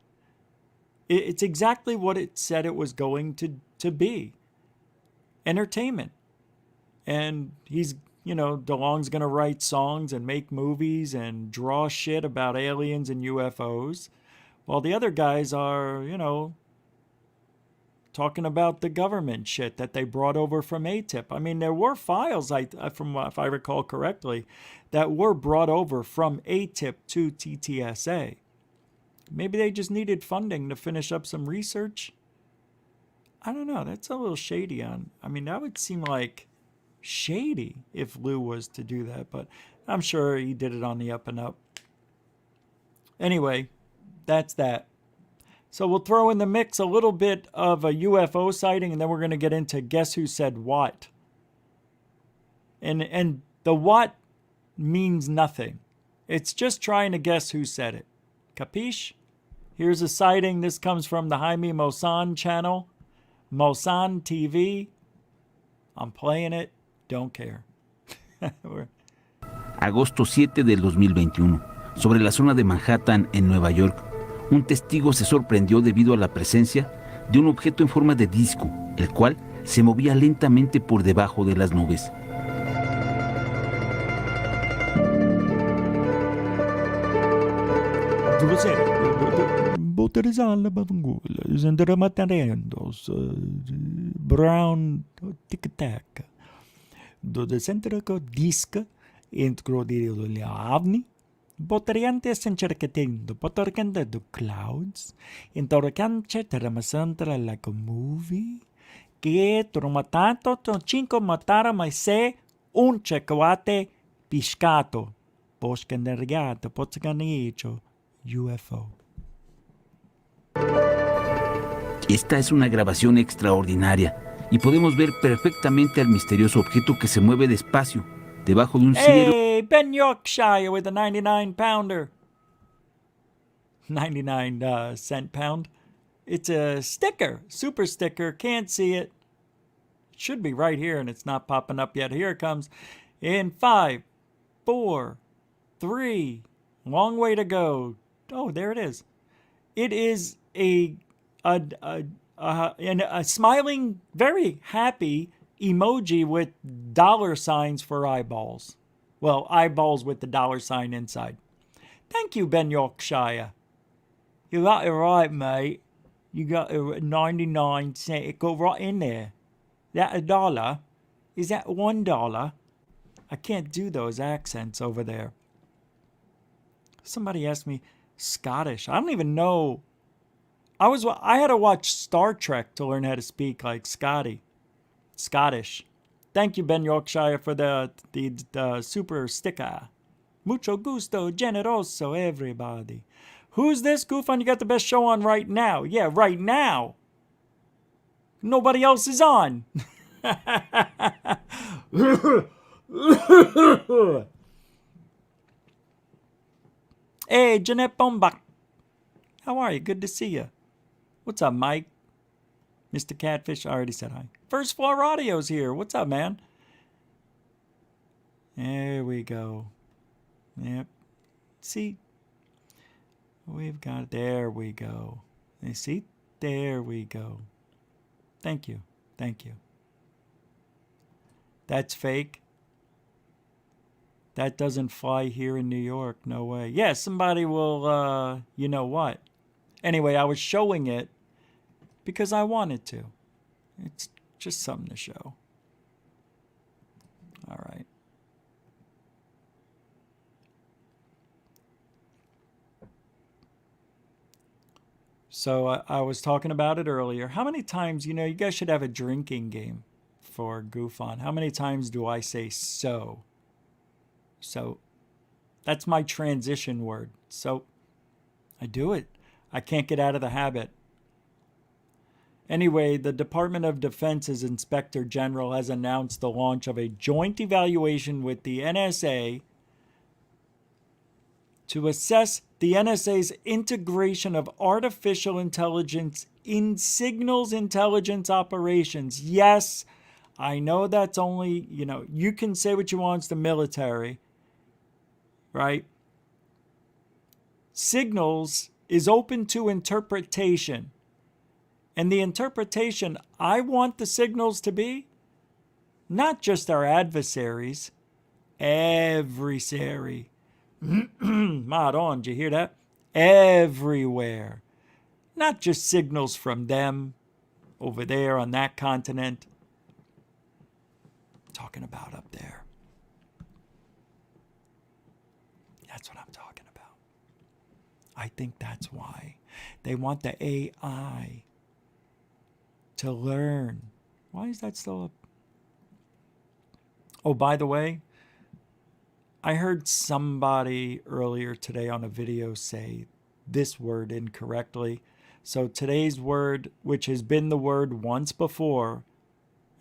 It's exactly what it said it was going to be. Entertainment. And he's, DeLong's going to write songs and make movies and draw shit about aliens and UFOs. While the other guys are, talking about the government shit that they brought over from ATIP. I mean, there were files, from if I recall correctly, that were brought over from ATIP to TTSA. Maybe they just needed funding to finish up some research. I don't know. That's a little shady that would seem like shady if Lou was to do that, but I'm sure he did it on the up and up. Anyway, that's that. So we'll throw in the mix a little bit of a UFO sighting, and then we're going to get into guess who said what. And the what means nothing. It's just trying to guess who said it. Capiche? Here's a sighting. This comes from the Jaime Maussan channel. Maussan TV. I'm playing it. Don't care. Agosto 7 del 2021. Sobre la zona de Manhattan, en Nueva York, un testigo se sorprendió debido a la presencia de un objeto en forma de disco, el cual se movía lentamente por debajo de las nubes. Brown tic-tac. Do centro disc entro di avni. Botriante sencercatendo, potorcando the clouds, intorcance teramasantra like a movie, che tromatato to cinco matara mai se un cequate piscato, poscandergato, pozganicho, UFO. Esta es una grabación extraordinaria y podemos ver perfectamente al misterioso objeto que se mueve despacio debajo de un cielo. Hey, Ben Yorkshire with a 99-pounder. 99 cent pound. It's a sticker, super sticker. Can't see it. It should be right here, and it's not popping up yet. Here it comes in 5, 4, 3. Long way to go. Oh, there it is. It is a smiling, very happy emoji with dollar signs for eyeballs. Well, eyeballs with the dollar sign inside. Thank you, Ben Yorkshire. You got it right, mate. You got it 99 cents. It got right in there. That $1? Is that $1? I can't do those accents over there. Somebody asked me Scottish. I don't even know. I had to watch Star Trek to learn how to speak like Scottish. Thank you, Ben Yorkshire, for the super sticker. Mucho gusto, generoso, everybody. Who's this, Goofon? You got the best show on right now. Yeah, right now. Nobody else is on. Hey, Jeanette Bombach. How are you? Good to see you. What's up, Mike? Mr. Catfish, I already said hi. First Floor Audio's here. What's up, man? There we go. Yep. See? We've got it. There we go. You see? There we go. Thank you. Thank you. That's fake. That doesn't fly here in New York. No way. Yeah, somebody will, you know what? Anyway, I was showing it because I wanted to. It's just something to show. All right. So I was talking about it earlier. How many times, you guys should have a drinking game for goof on. How many times do I say so? So that's my transition word. So I do it. I can't get out of the habit. Anyway, the Department of Defense's Inspector General has announced the launch of a joint evaluation with the NSA to assess the NSA's integration of artificial intelligence in signals intelligence operations. Yes, I know that's only, you can say what you want, it's the military, right? Signals is open to interpretation. And the interpretation I want the signals to be, not just our adversaries, adversary. Mod on, did you hear that? Everywhere. Not just signals from them over there on that continent. I'm talking about up there. That's what I'm talking about. I think that's why they want the AI to learn. Why is that still up? Oh, by the way, I heard somebody earlier today on a video say this word incorrectly. So today's word, which has been the word once before,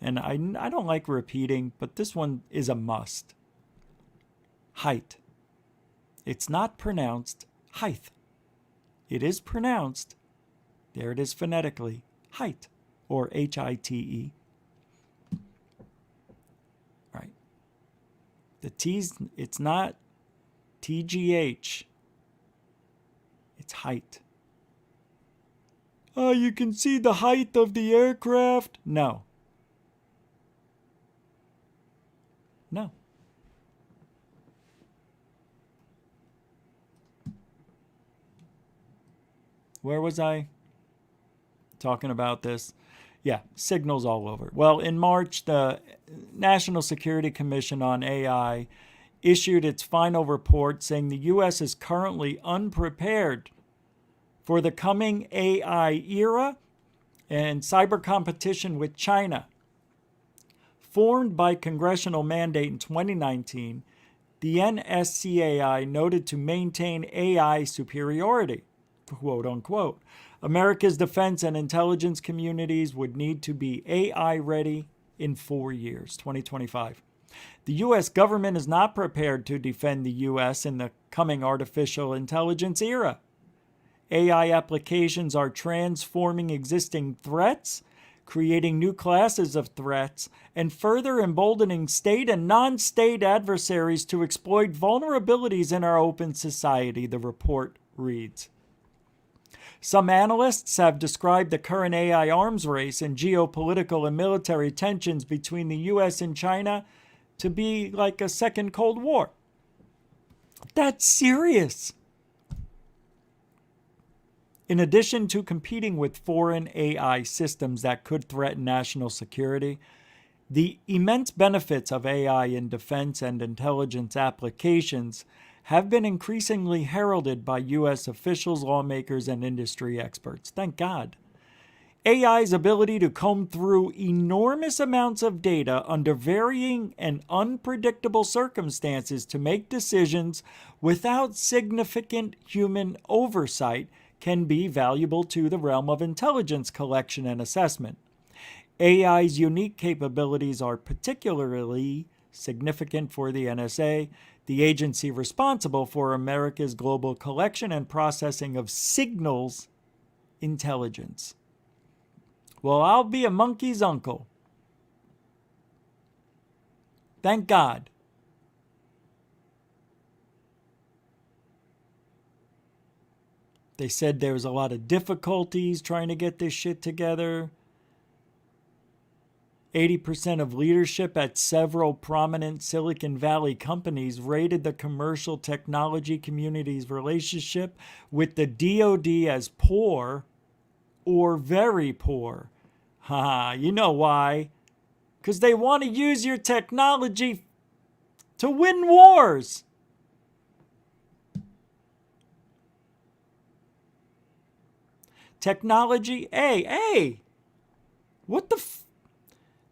and I don't like repeating, but this one is a must. Height. It's not pronounced height. It is pronounced, there it is phonetically, height, or H-I-T-E. Right. The T's, it's not T-G-H. It's height. Oh, you can see the height of the aircraft. No. No. Where was I talking about this? Yeah, signals all over. Well, in March, the National Security Commission on AI issued its final report saying the U.S. is currently unprepared for the coming AI era and cyber competition with China. Formed by congressional mandate in 2019, the NSCAI noted to maintain AI superiority, quote unquote. America's defense and intelligence communities would need to be AI ready in 4 years, 2025. The U.S. government is not prepared to defend the U.S. in the coming artificial intelligence era. AI applications are transforming existing threats, creating new classes of threats, and further emboldening state and non-state adversaries to exploit vulnerabilities in our open society, the report reads. Some analysts have described the current AI arms race and geopolitical and military tensions between the U.S. and China to be like a second Cold War. That's serious. In addition to competing with foreign AI systems that could threaten national security, the immense benefits of AI in defense and intelligence applications have been increasingly heralded by U.S. officials, lawmakers, and industry experts. Thank God. AI's ability to comb through enormous amounts of data under varying and unpredictable circumstances to make decisions without significant human oversight can be valuable to the realm of intelligence collection and assessment. AI's unique capabilities are particularly significant for the NSA, the agency responsible for America's global collection and processing of signals intelligence. Well, I'll be a monkey's uncle. Thank God. They said there was a lot of difficulties trying to get this shit together. 80% of leadership at several prominent Silicon Valley companies rated the commercial technology community's relationship with the DoD as poor or very poor. Ha, you know why? Because they want to use your technology to win wars. Technology, what the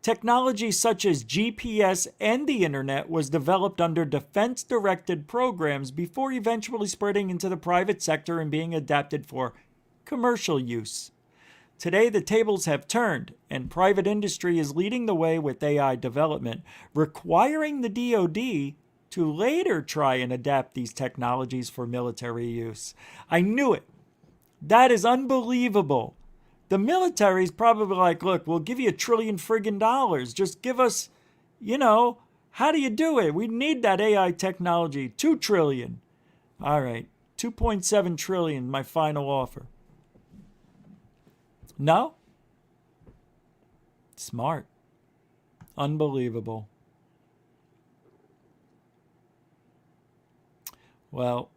Technology such as GPS and the internet was developed under defense-directed programs before eventually spreading into the private sector and being adapted for commercial use. Today, the tables have turned, and private industry is leading the way with AI development, requiring the DoD to later try and adapt these technologies for military use. I knew it. That is unbelievable. The military's probably like, look, we'll give you $1 trillion friggin' dollars. Just give us, how do you do it? We need that AI technology. $2 trillion. All right. 2.7 trillion, my final offer. No? Smart. Unbelievable. Well,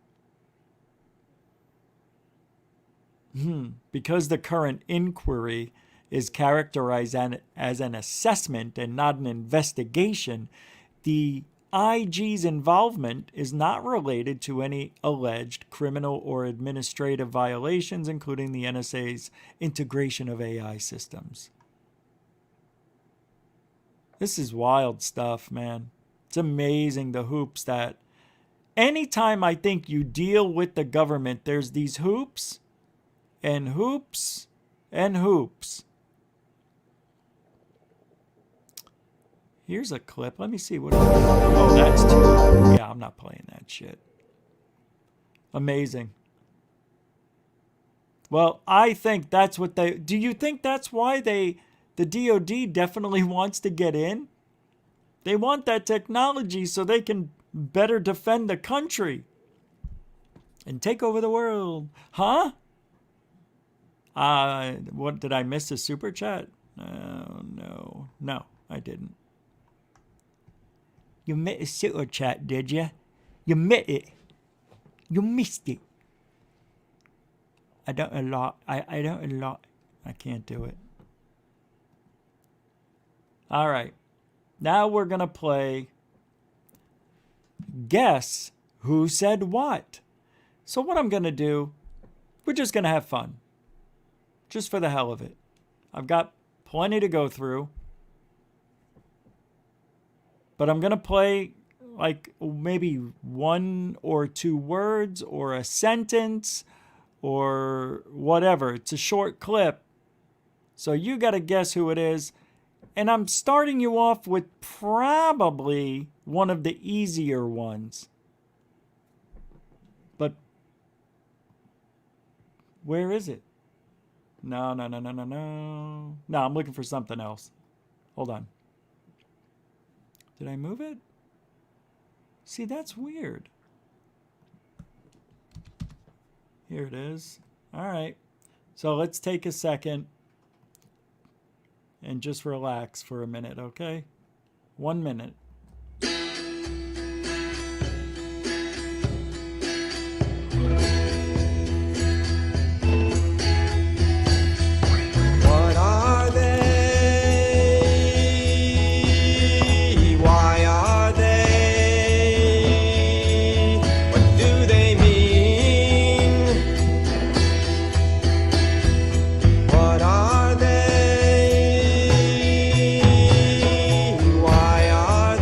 because the current inquiry is characterized as an assessment and not an investigation, the IG's involvement is not related to any alleged criminal or administrative violations, including the NSA's integration of AI systems. This is wild stuff, man. It's amazing the hoops that anytime I think you deal with the government, there's these hoops and hoops and hoops. Here's a clip. Let me see what. Oh, that's too. Yeah, I'm not playing that shit. Amazing. Well, I think that's what they. Do you think that's why the DoD definitely wants to get in? They want that technology so they can better defend the country and take over the world, huh? What did I miss? A super chat? Oh, no, I didn't. You missed a super chat, did you? You missed it. You missed it. I don't a lot. I don't a lot. I can't do it. All right. Now we're going to play Guess Who Said What. So what I'm going to do, we're just going to have fun. Just for the hell of it. I've got plenty to go through. But I'm going to play like maybe 1 or 2 words or a sentence or whatever. It's a short clip. So you got to guess who it is. And I'm starting you off with probably one of the easier ones. But where is it? No. No, I'm looking for something else. Hold on. Did I move it? See, that's weird. Here it is. All right. So let's take a second and just relax for a minute, okay? 1 minute. What are they? Why are they? What do they mean? What are they? Why are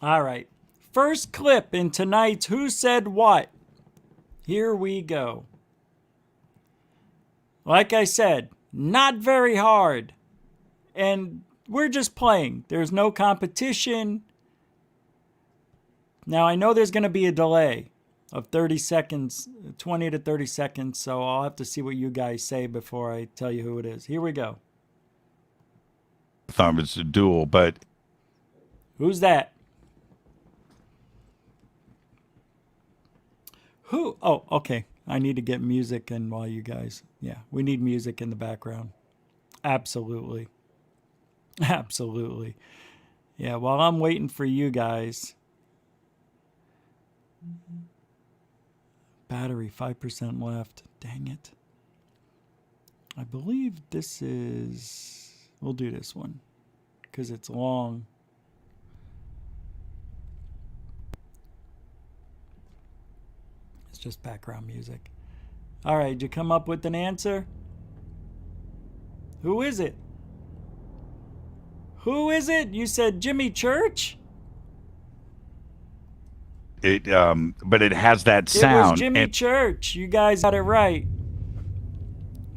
All right. First clip in tonight's Who Said What? Here we go. Like I said, not very hard. And we're just playing. There's no competition. Now, I know there's going to be a delay of 30 seconds, 20 to 30 seconds, so I'll have to see what you guys say before I tell you who it is. Here we go. Thought it was a duel, but... Who's that? Who? Oh, okay. I need to get music in while you guys... Yeah, we need music in the background. Absolutely. Absolutely. Yeah, while I'm waiting for you guys... Battery, 5% left. Dang it. I believe this is... We'll do this one because it's long. It's just background music. All right, did you come up with an answer? Who is it? Who is it? You said Jimmy Church? But it has that sound. It was Jimmy Church. You guys got it right.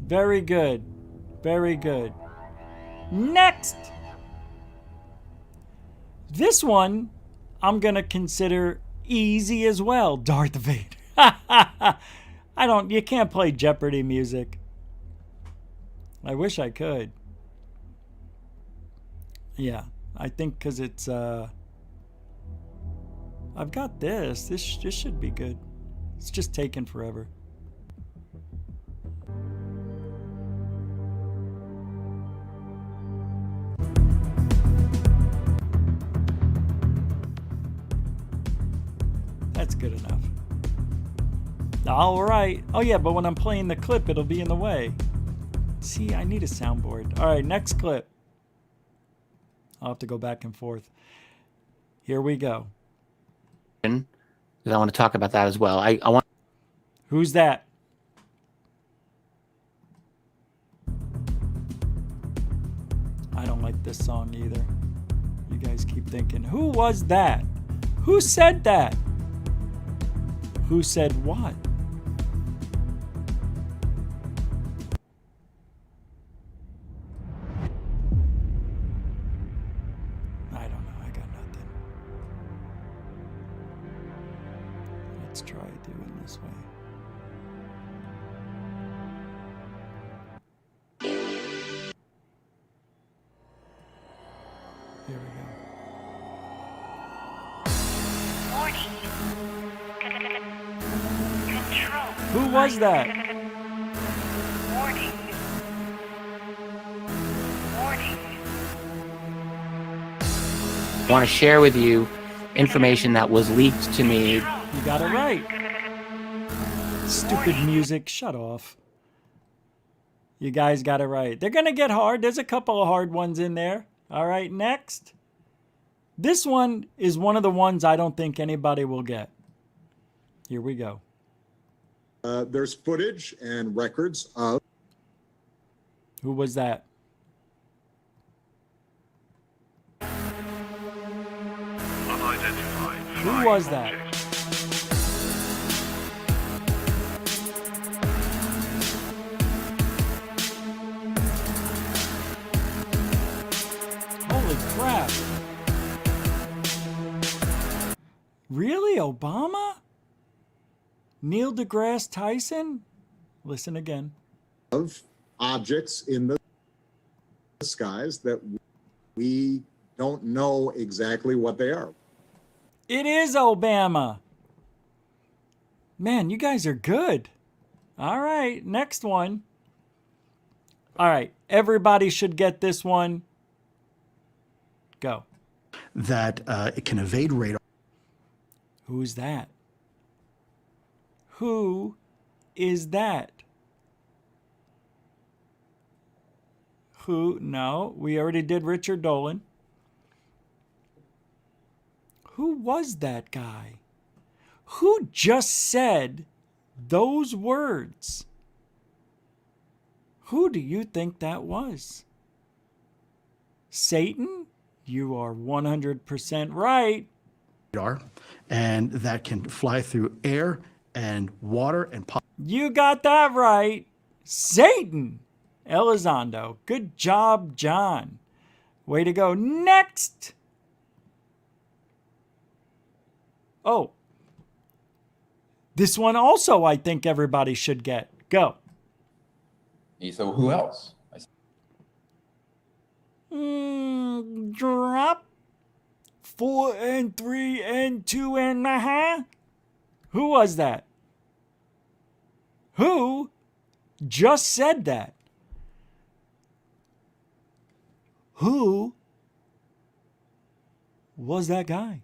Very good. Very good. Next. This one I'm going to consider easy as well. Darth Vader. You can't play Jeopardy music. I wish I could. Yeah, I think because it's, I've got this. This should be good. It's just taking forever. That's good enough. All right. Oh, yeah, but when I'm playing the clip, it'll be in the way. See, I need a soundboard. All right, next clip. I'll have to go back and forth. Here we go. I want to talk about that as well. I want. Who's that? I don't like this song either. You guys keep thinking, who was that? Who said that? Who said what? I don't know. I got nothing. Let's try doing this way. Here we go. Who was that? Warning. Warning. I want to share with you information that was leaked to me. You got it right. Stupid music. Shut off. You guys got it right. They're going to get hard. There's a couple of hard ones in there. All right, next. This one is one of the ones I don't think anybody will get. Here we go. There's footage and records of... Who was that? Unidentified. Who was that? Holy crap. Really, Obama? Neil deGrasse Tyson? Listen again. Of objects in the skies that we don't know exactly what they are. It is Obama. Man, you guys are good. All right, next one. All right, everybody should get this one. Go. That it can evade radar. Who's that? Who is that? Who? No, we already did Richard Dolan. Who was that guy? Who just said those words? Who do you think that was? Satan? You are 100% right. radar, and that can fly through air and water and You got that right. Satan Elizondo. Good job, John. Way to go. Next. Oh. This one also I think everybody should get. Go. So who else? Drop 4 and 3 and 2 and a half. Who was that? Who just said that? Who was that guy?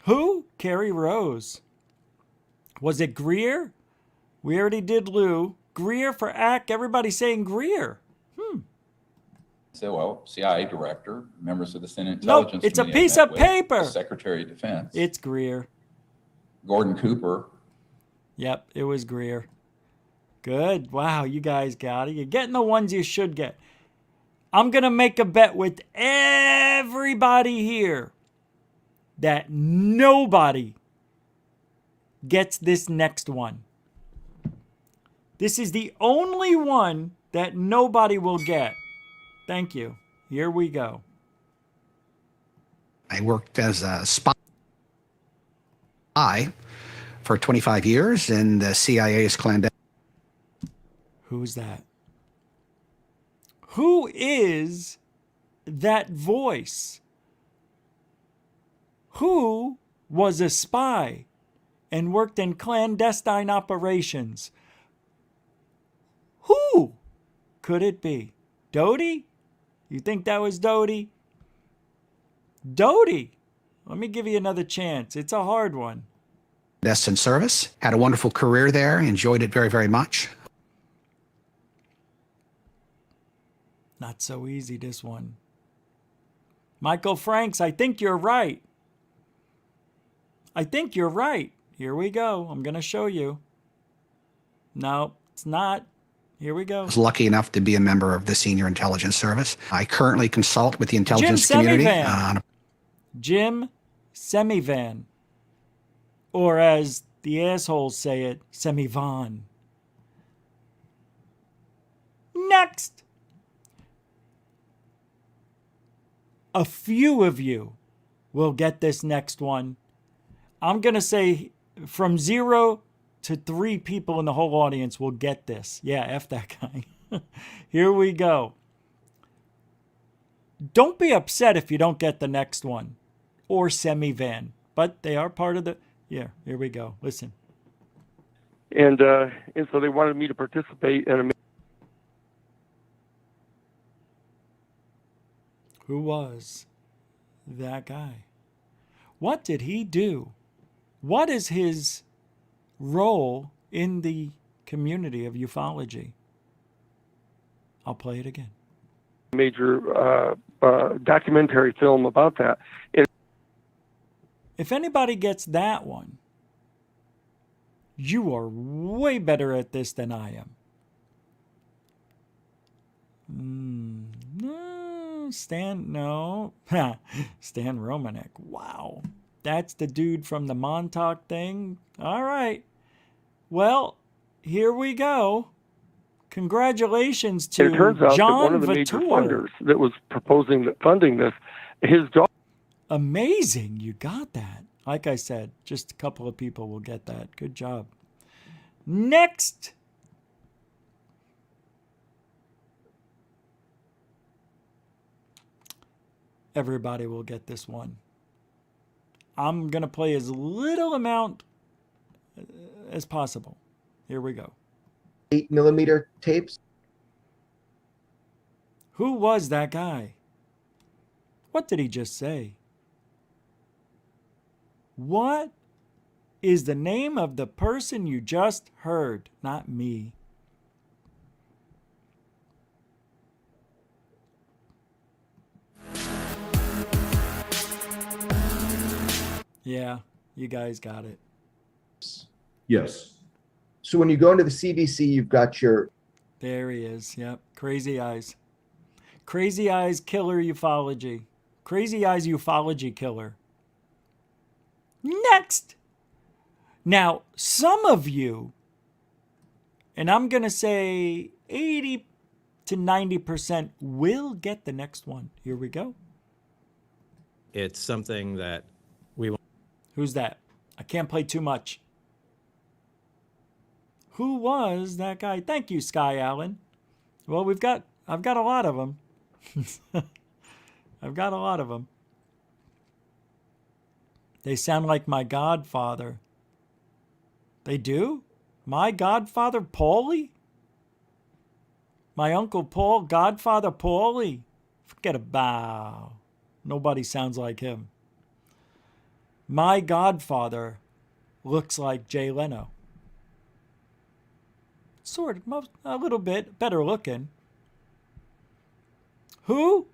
Who? Carrie Rose. Was it Greer? We already did Lou. Greer for Ack. Everybody's saying Greer. So, well, CIA director, members of the Senate Nope, Intelligence it's a Committee I piece met of with, paper. the Secretary of Defense. It's Greer. Gordon Cooper. Yep, it was Greer. Good. Wow, you guys got it. You're getting the ones you should get. I'm going to make a bet with everybody here that nobody gets this next one. This is the only one that nobody will get. Thank you. Here we go. I worked as a spy for 25 years in the CIA's clandestine. Who's that? Who is that voice? Who was a spy and worked in clandestine operations? Who could it be? Doty? You think that was Doty? Doty. Let me give you another chance. It's a hard one. Clandestine service. Had a wonderful career there. Enjoyed it very, very much. Not so easy, this one. Michael Franks, I think you're right. I think you're right. Here we go. I'm going to show you. No, it's not. Here we go. I was lucky enough to be a member of the Senior Intelligence Service. I currently consult with the intelligence community. Jim Semivan. Or as the assholes say it, Semivan. Next. A few of you will get this next one. I'm going to say from 0 to 3 people in the whole audience will get this. Yeah, F that guy. Here we go. Don't be upset if you don't get the next one. Or Semivan. But they are part of the... Yeah, here we go. Listen. And so they wanted me to participate in a... Who was that guy? What did he do? What is his role in the community of ufology? I'll play it again. Major documentary film about that. If anybody gets that one, you are way better at this than I am. Stan Romanek. Wow. That's the dude from the Montauk thing. All right. Well, here we go. Congratulations to it turns out John that one of the major funders that was funding this, his daughter. Amazing. You got that. Like I said, just a couple of people will get that. Good job. Next. Everybody will get this one. I'm going to play as little amount as possible. Here we go. 8mm tapes. Who was that guy? What did he just say? What is the name of the person you just heard? Not me. Yeah, you guys got it. Yes. So when you go into the CDC, you've got your... There he is. Yep. Crazy Eyes. Crazy Eyes Killer Ufology. Crazy Eyes Ufology Killer. Next. Now, some of you, and I'm going to say 80 to 90% will get the next one. Here we go. It's something that we want. Who's that? I can't play too much. Who was that guy? Thank you, Sky Allen. Well, I've got a lot of them. I've got a lot of them. They sound like my godfather. They do? My godfather, Paulie? My uncle Paul, godfather Paulie? Forget about. Nobody sounds like him. My godfather looks like Jay Leno. Sort of, a little bit better looking. Who?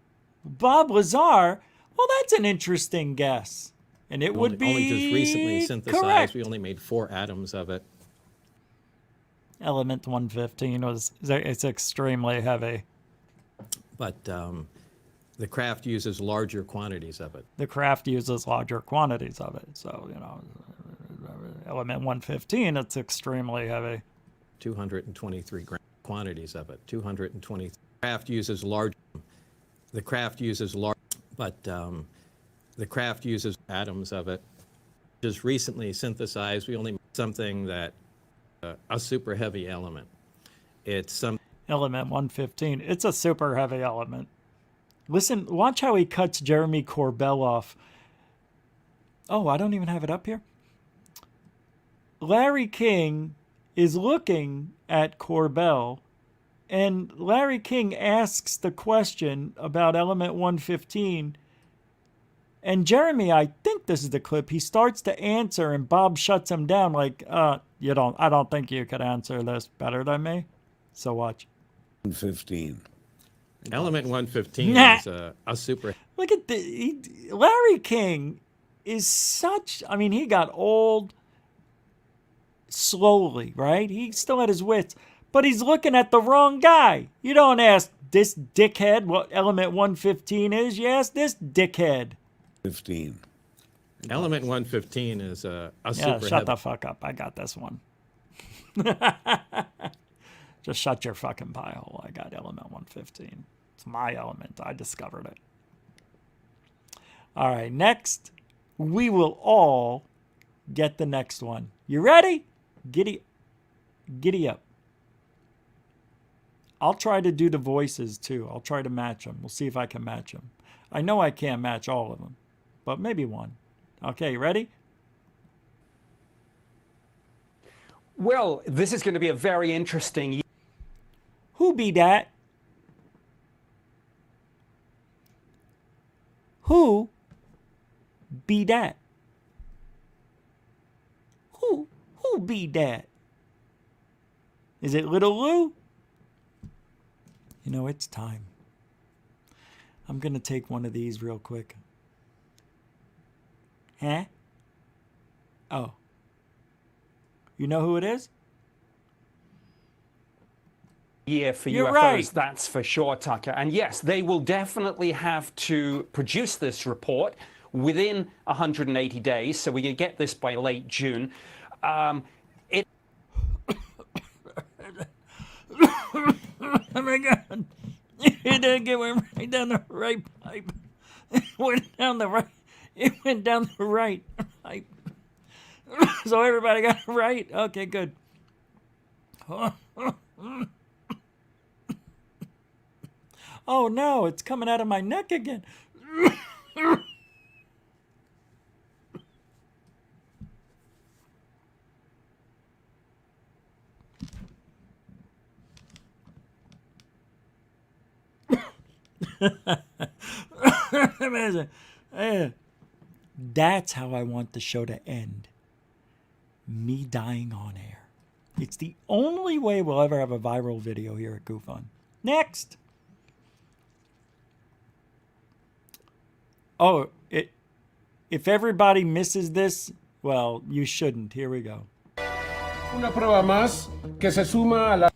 Bob Lazar? Well, that's an interesting guess. And it would be only just recently synthesized. correct. We only made 4 atoms of it. Element 115 it's extremely heavy. But the craft uses larger quantities of it. The craft uses larger quantities of it. So, element 115, it's extremely heavy. 223 gram quantities of it. 220. Craft uses large. The craft uses large, but the craft uses atoms of it. Just recently synthesized. We only made something that a super heavy element. It's some element 115. It's a super heavy element. Listen, watch how he cuts Jeremy Corbell off. Oh, I don't even have it up here. Larry King is looking at Corbell, and Larry King asks the question about element 115. And Jeremy, I think this is the clip, he starts to answer and Bob shuts him down like, I don't think you could answer this better than me. So watch. 115. Element 115 is a super. Look at Larry King is such, he got old slowly, right? He still had his wits, but he's looking at the wrong guy. You don't ask this dickhead what element 115 is. You ask this dickhead. 15. Element 115 is a super. Shut the fuck up. I got this one. Just shut your fucking pie hole. I got element 115. It's my element. I discovered it. All right, next, we will all get the next one. You ready? Giddy up. I'll try to do the voices too. I'll try to match them. We'll see if I can match them. I know I can't match all of them, but maybe one. Okay, you ready? Well, this is going to be a very interesting. Who be that? Who be that? Who be that? Is it Little Lou? It's time. I'm going to take one of these real quick. Huh? Oh. You know who it is? Year for You're UFOs, right. that's for sure, Tucker. And yes, they will definitely have to produce this report within 180 days, so we can get this by late June. Oh my God. It went right down the right pipe. It went down the right. It went down the right pipe. So everybody got it right? Okay, good. Oh no, it's coming out of my neck again. That's how I want the show to end. Me dying on air. It's the only way we'll ever have a viral video here at GoofOn. Next. Oh, if everybody misses this, well, you shouldn't. Here we go. Una prueba más que se suma a la.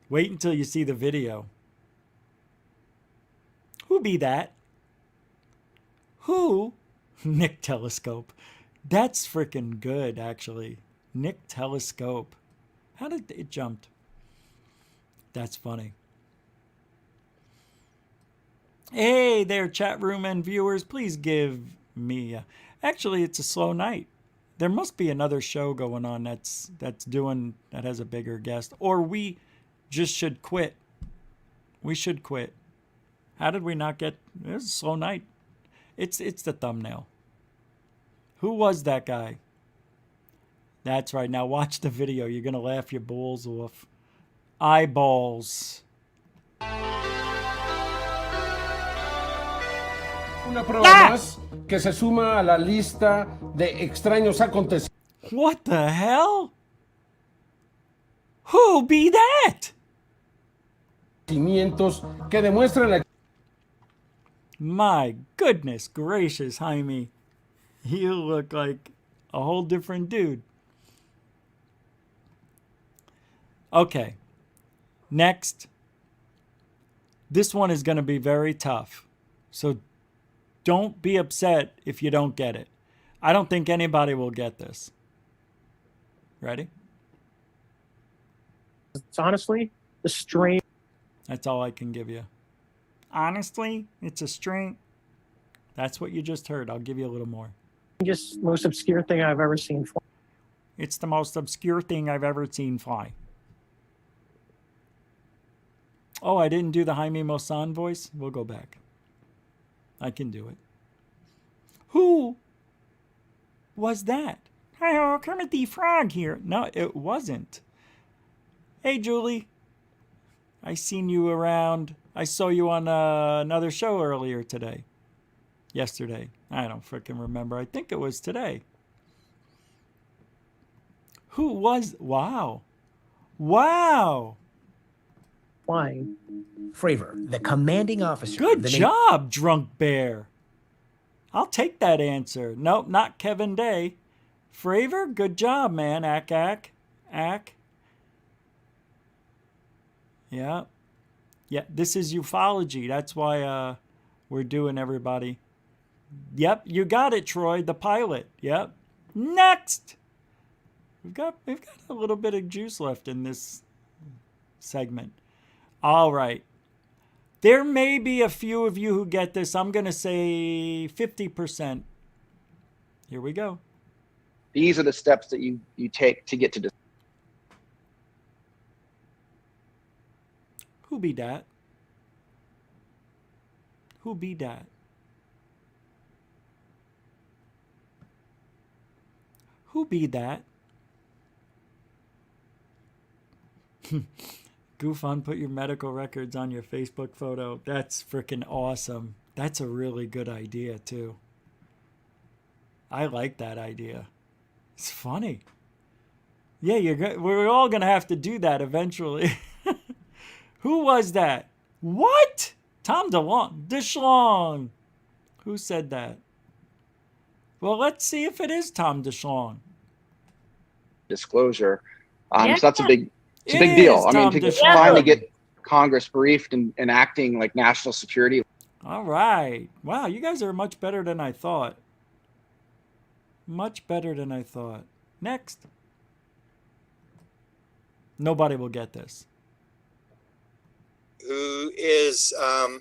Wait until you see the video. Who be that? Who Nick Telescope. That's freaking good, actually. Nick Telescope. How did it jumped? That's funny. Hey there, chat room and viewers. Please give me... actually, it's a slow night. There must be another show going on that has a bigger guest. Or we just should quit. We should quit. How did we not get... It was a slow night. It's the thumbnail. Who was that guy? That's right. Now watch the video. You're going to laugh your balls off. Eyeballs. Una prueba más que se suma a la lista de extraños acontecimientos. What the hell? Who be that? Que demuestran la... My goodness gracious, Jaime. You look like a whole different dude. Okay. Next. This one is going to be very tough. So don't be upset if you don't get it. I don't think anybody will get this. Ready? It's honestly the strange. That's all I can give you. Honestly, it's a string. That's what you just heard. I'll give you a little more. Just most obscure thing I've ever seen fly. It's the most obscure thing I've ever seen fly. Oh, I didn't do the Jaime Maussan voice? We'll go back. I can do it. Who was that? Hello, Kermit the Frog here. No, it wasn't. Hey, Julie. I seen you around. I saw you on another show earlier today. Yesterday. I don't freaking remember. I think it was today. Who was... Wow. Wow. Flying. Fravor, the commanding officer. Good job, Drunk Bear. I'll take that answer. Nope, not Kevin Day. Fravor, good job, man. Ack. Yeah. Yeah, this is UFOlogy. That's why we're doing everybody. Yep, you got it, Troy, the pilot. Yep. Next. We've got a little bit of juice left in this segment. All right. There may be a few of you who get this. I'm going to say 50%. Here we go. These are the steps that you take to get to. Who be that? Who be that? Who be that? Goof on, put your medical records on your Facebook photo. That's freaking awesome. That's a really good idea, too. I like that idea. It's funny. Yeah, we're all going to have to do that eventually. Who was that? What? Tom DeShlong. Who said that? Well, let's see if it is Tom DeShlong. Disclosure. Yeah. So that's a big deal. I mean, to DeShlong. finally get Congress briefed and acting like national security. All right. Wow, you guys are much better than I thought. Much better than I thought. Next. Nobody will get this. Who is a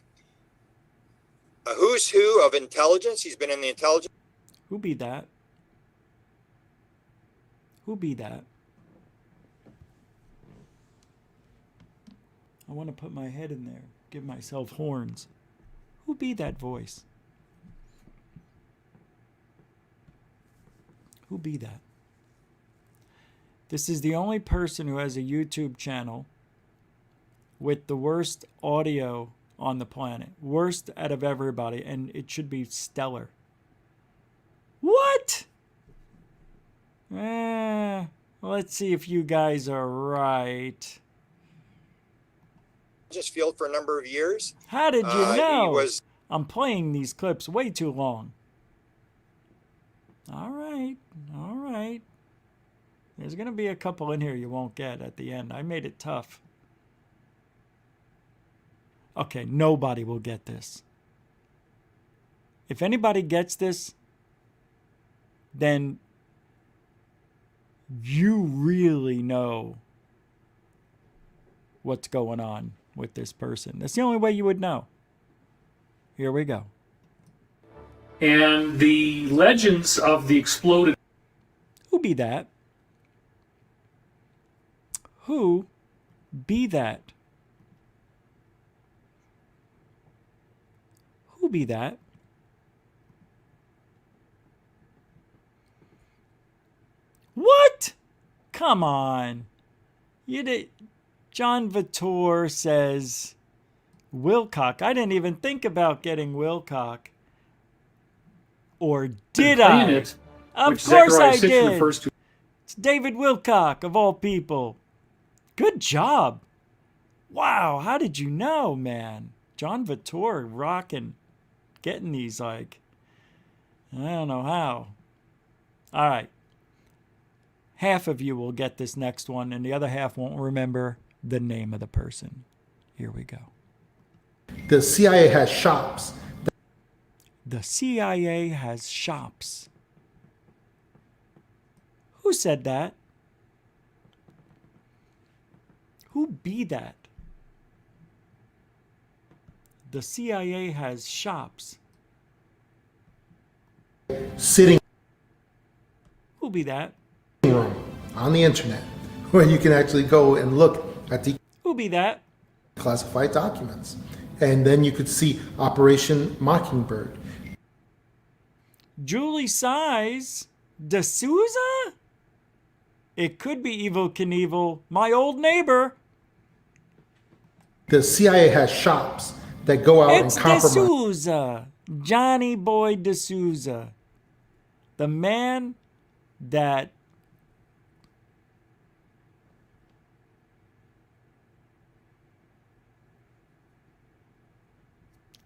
who's who of intelligence. He's been in the intelligence. Who be that? Who be that? I want to put my head in there. Give myself horns. Who be that voice? Who be that? This is the only person who has a YouTube channel with the worst audio on the planet. Worst out of everybody, and it should be stellar. What? Let's see if you guys are right. Just field for a number of years. How did you know? He was. I'm playing these clips way too long. All right. There's going to be a couple in here you won't get at the end. I made it tough. Okay, nobody will get this. If anybody gets this, then you really know what's going on with this person. That's the only way you would know. Here we go. And the legends of the exploded... Who be that? Who be that? Who be that? What? Come on. You did. John Vitor says Wilcock. I didn't even think about getting Wilcock. Or did I? Planet, Of course I Zechariah 6 did. refers to. It's David Wilcock, of all people. Good job. Wow, how did you know, man? John Vitor rocking, getting these like, I don't know how. All right. Half of you will get this next one, and the other half won't remember the name of the person. Here we go. The CIA has shops. The CIA has shops. Who said that? Who be that? The CIA has shops. Sitting Who be that? room on the internet where you can actually go and look at the Who be that? classified documents. And then you could see Operation Mockingbird. Julie Size D'Souza? It could be Evel Knievel, my old neighbor. The CIA has shops that go out It's and compromise. D'Souza. Johnny Boy D'Souza. The man that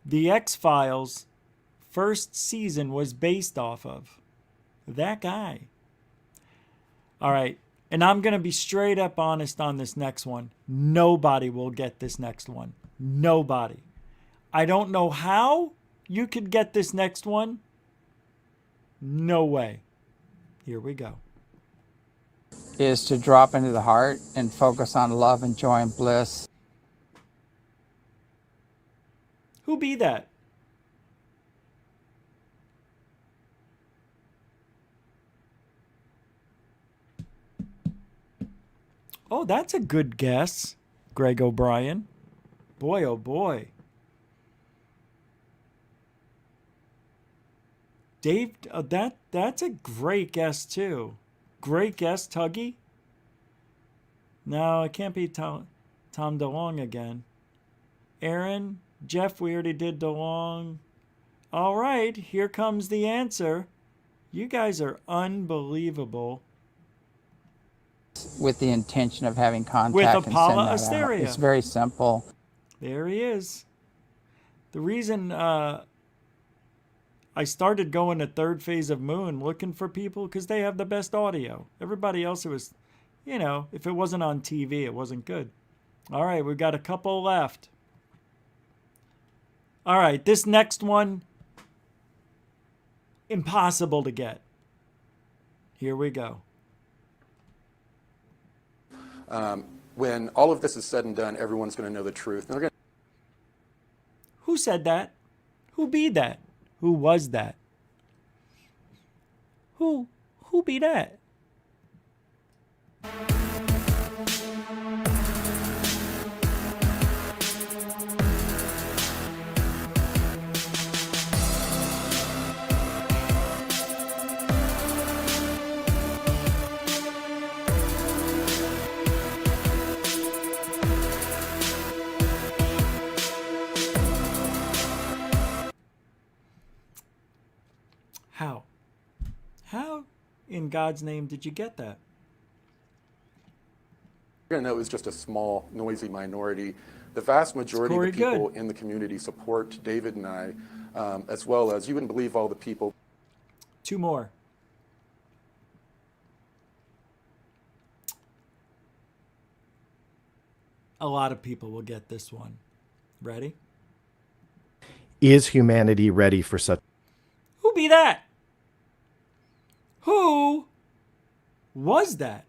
The X-Files first season was based off of. That guy. All right. And I'm going to be straight up honest on this next one. Nobody will get this next one. Nobody. I don't know how you could get this next one. No way. Here we go. Is to drop into the heart and focus on love and joy and bliss. Who be that? Oh, that's a good guess, Greg O'Brien. Boy, oh boy. Dave, that's a great guess too. Great guess, Tuggy. No, it can't be Tom DeLonge again. Aaron, Jeff, we already did DeLonge. All right, here comes the answer. You guys are unbelievable. With the intention of having contact With and Apollo send that out. Asteria. It's very simple. There he is. The reason I started going to Third Phase of Moon looking for people because they have the best audio. Everybody else, it was, you know, if it wasn't on TV, it wasn't good. All right, we've got a couple left. All right, this next one, impossible to get. Here we go. When all of this is said and done, everyone's going to know the truth. And they're gonna... Who said that? Who be that? Who was that? Who be that? How? How in God's name did you get that? You're going to know it's just a small, noisy minority. The vast majority of the people in the community support David and I, as well as, you wouldn't believe all the people. Two more. A lot of people will get this one. Ready? Is humanity ready for such? Who be that? Who was that?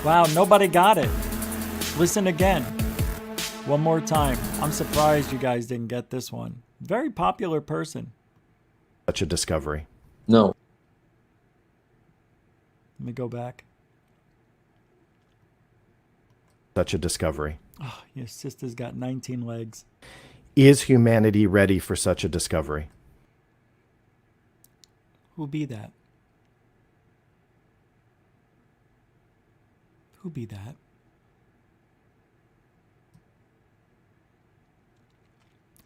Wow, nobody got it. Listen again. One more time. I'm surprised you guys didn't get this one. Very popular person. Such a discovery. No. Let me go back. Such a discovery. Oh, your sister's got 19 legs. Is humanity ready for such a discovery? Who be that? Who be that?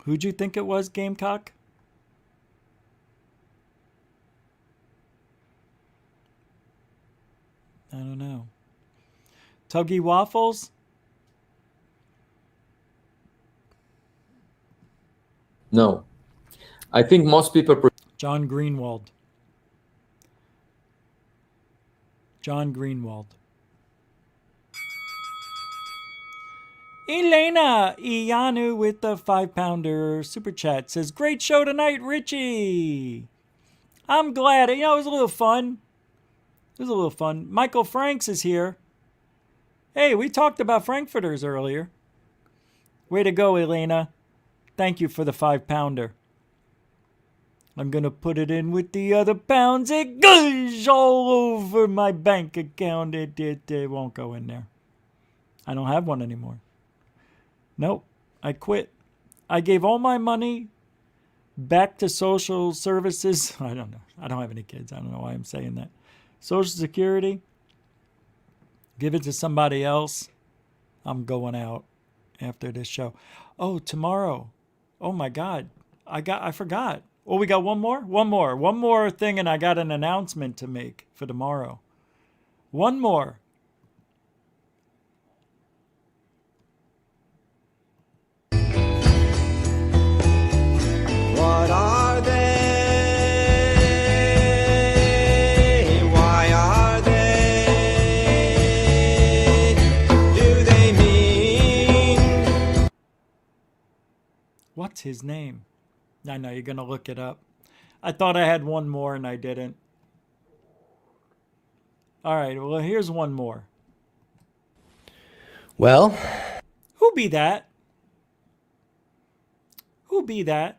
Who'd you think it was, Gamecock? I don't know. Tuggy Waffles? No. I think most people... John Greenwald. John Greenwald. Elena Ianu with the 5-pounder super chat says, great show tonight, Richie. I'm glad. You know, it was a little fun. It was a little fun. Michael Franks is here. Hey, we talked about Frankfurters earlier. Way to go, Elena. Thank you for the 5-pounder. I'm going to put it in with the other pounds. It goes all over my bank account. It won't go in there. I don't have one anymore. Nope, I quit. I gave all my money back to social services. I don't know. I don't have any kids. I don't know why I'm saying that. Social Security. Give it to somebody else. I'm going out after this show. Oh, tomorrow. Oh my God. I forgot. Oh, we got one more? One more thing, and I got an announcement to make for tomorrow. One more. What are they? Why are they? Do they mean? What's his name? I know you're going to look it up. I thought I had one more and I didn't. All right, well, here's one more. Well, who be that? Who be that?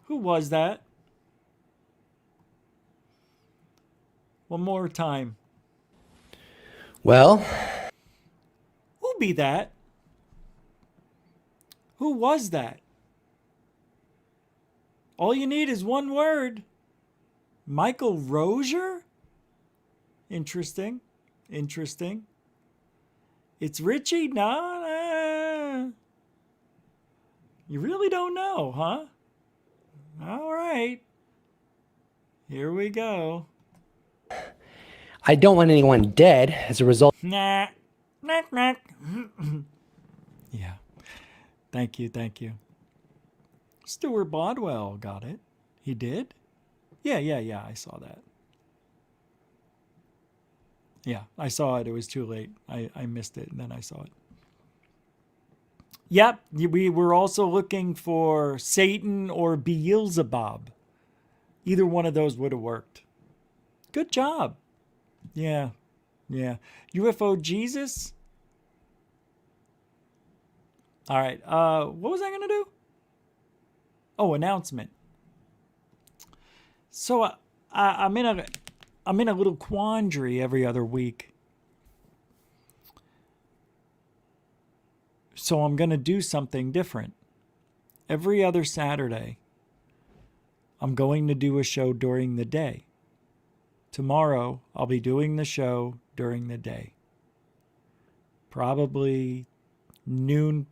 Who was that? One more time. well, Who be that? Who was that? All you need is one word. Michael Rozier? Interesting. Interesting. It's Richie? No. You really don't know, huh? All right. Here we go. I don't want anyone dead as a result. Nah. Knock, knock. Yeah. Thank you. Stuart Bodwell got it. He did? Yeah, I saw that. Yeah, I saw it. It was too late. I missed it, and then I saw it. Yep, we were also looking for Satan or Beelzebub. Either one of those would have worked. Good job. Yeah. UFO Jesus? All right. What was I going to do? Oh, announcement. So I'm in a little quandary every other week. So I'm going to do something different. Every other Saturday, I'm going to do a show during the day. Tomorrow, I'll be doing the show during the day. Probably noon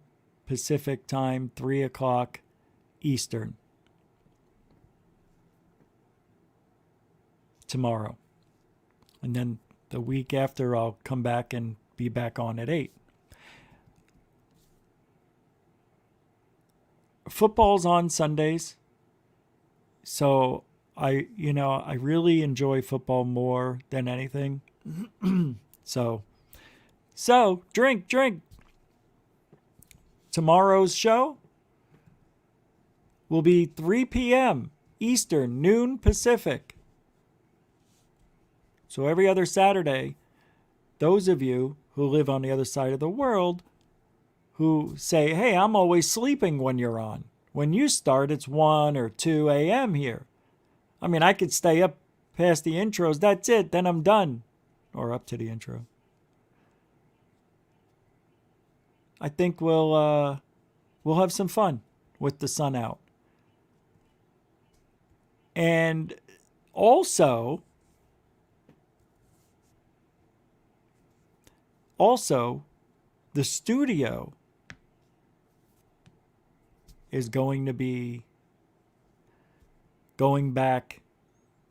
Pacific time, 3 o'clock Eastern. Tomorrow. And then the week after, I'll come back and be back on at 8. Football's on Sundays. So I really enjoy football more than anything. So drink. Tomorrow's show will be 3 p.m. Eastern, noon Pacific. So every other Saturday, those of you who live on the other side of the world who say, hey, I'm always sleeping when you're on. When you start, it's 1 or 2 a.m. here. I mean, I could stay up past the intros. That's it. Then I'm done. Or up to the intro. I think we'll have some fun with the sun out. And also, the studio is going to be going back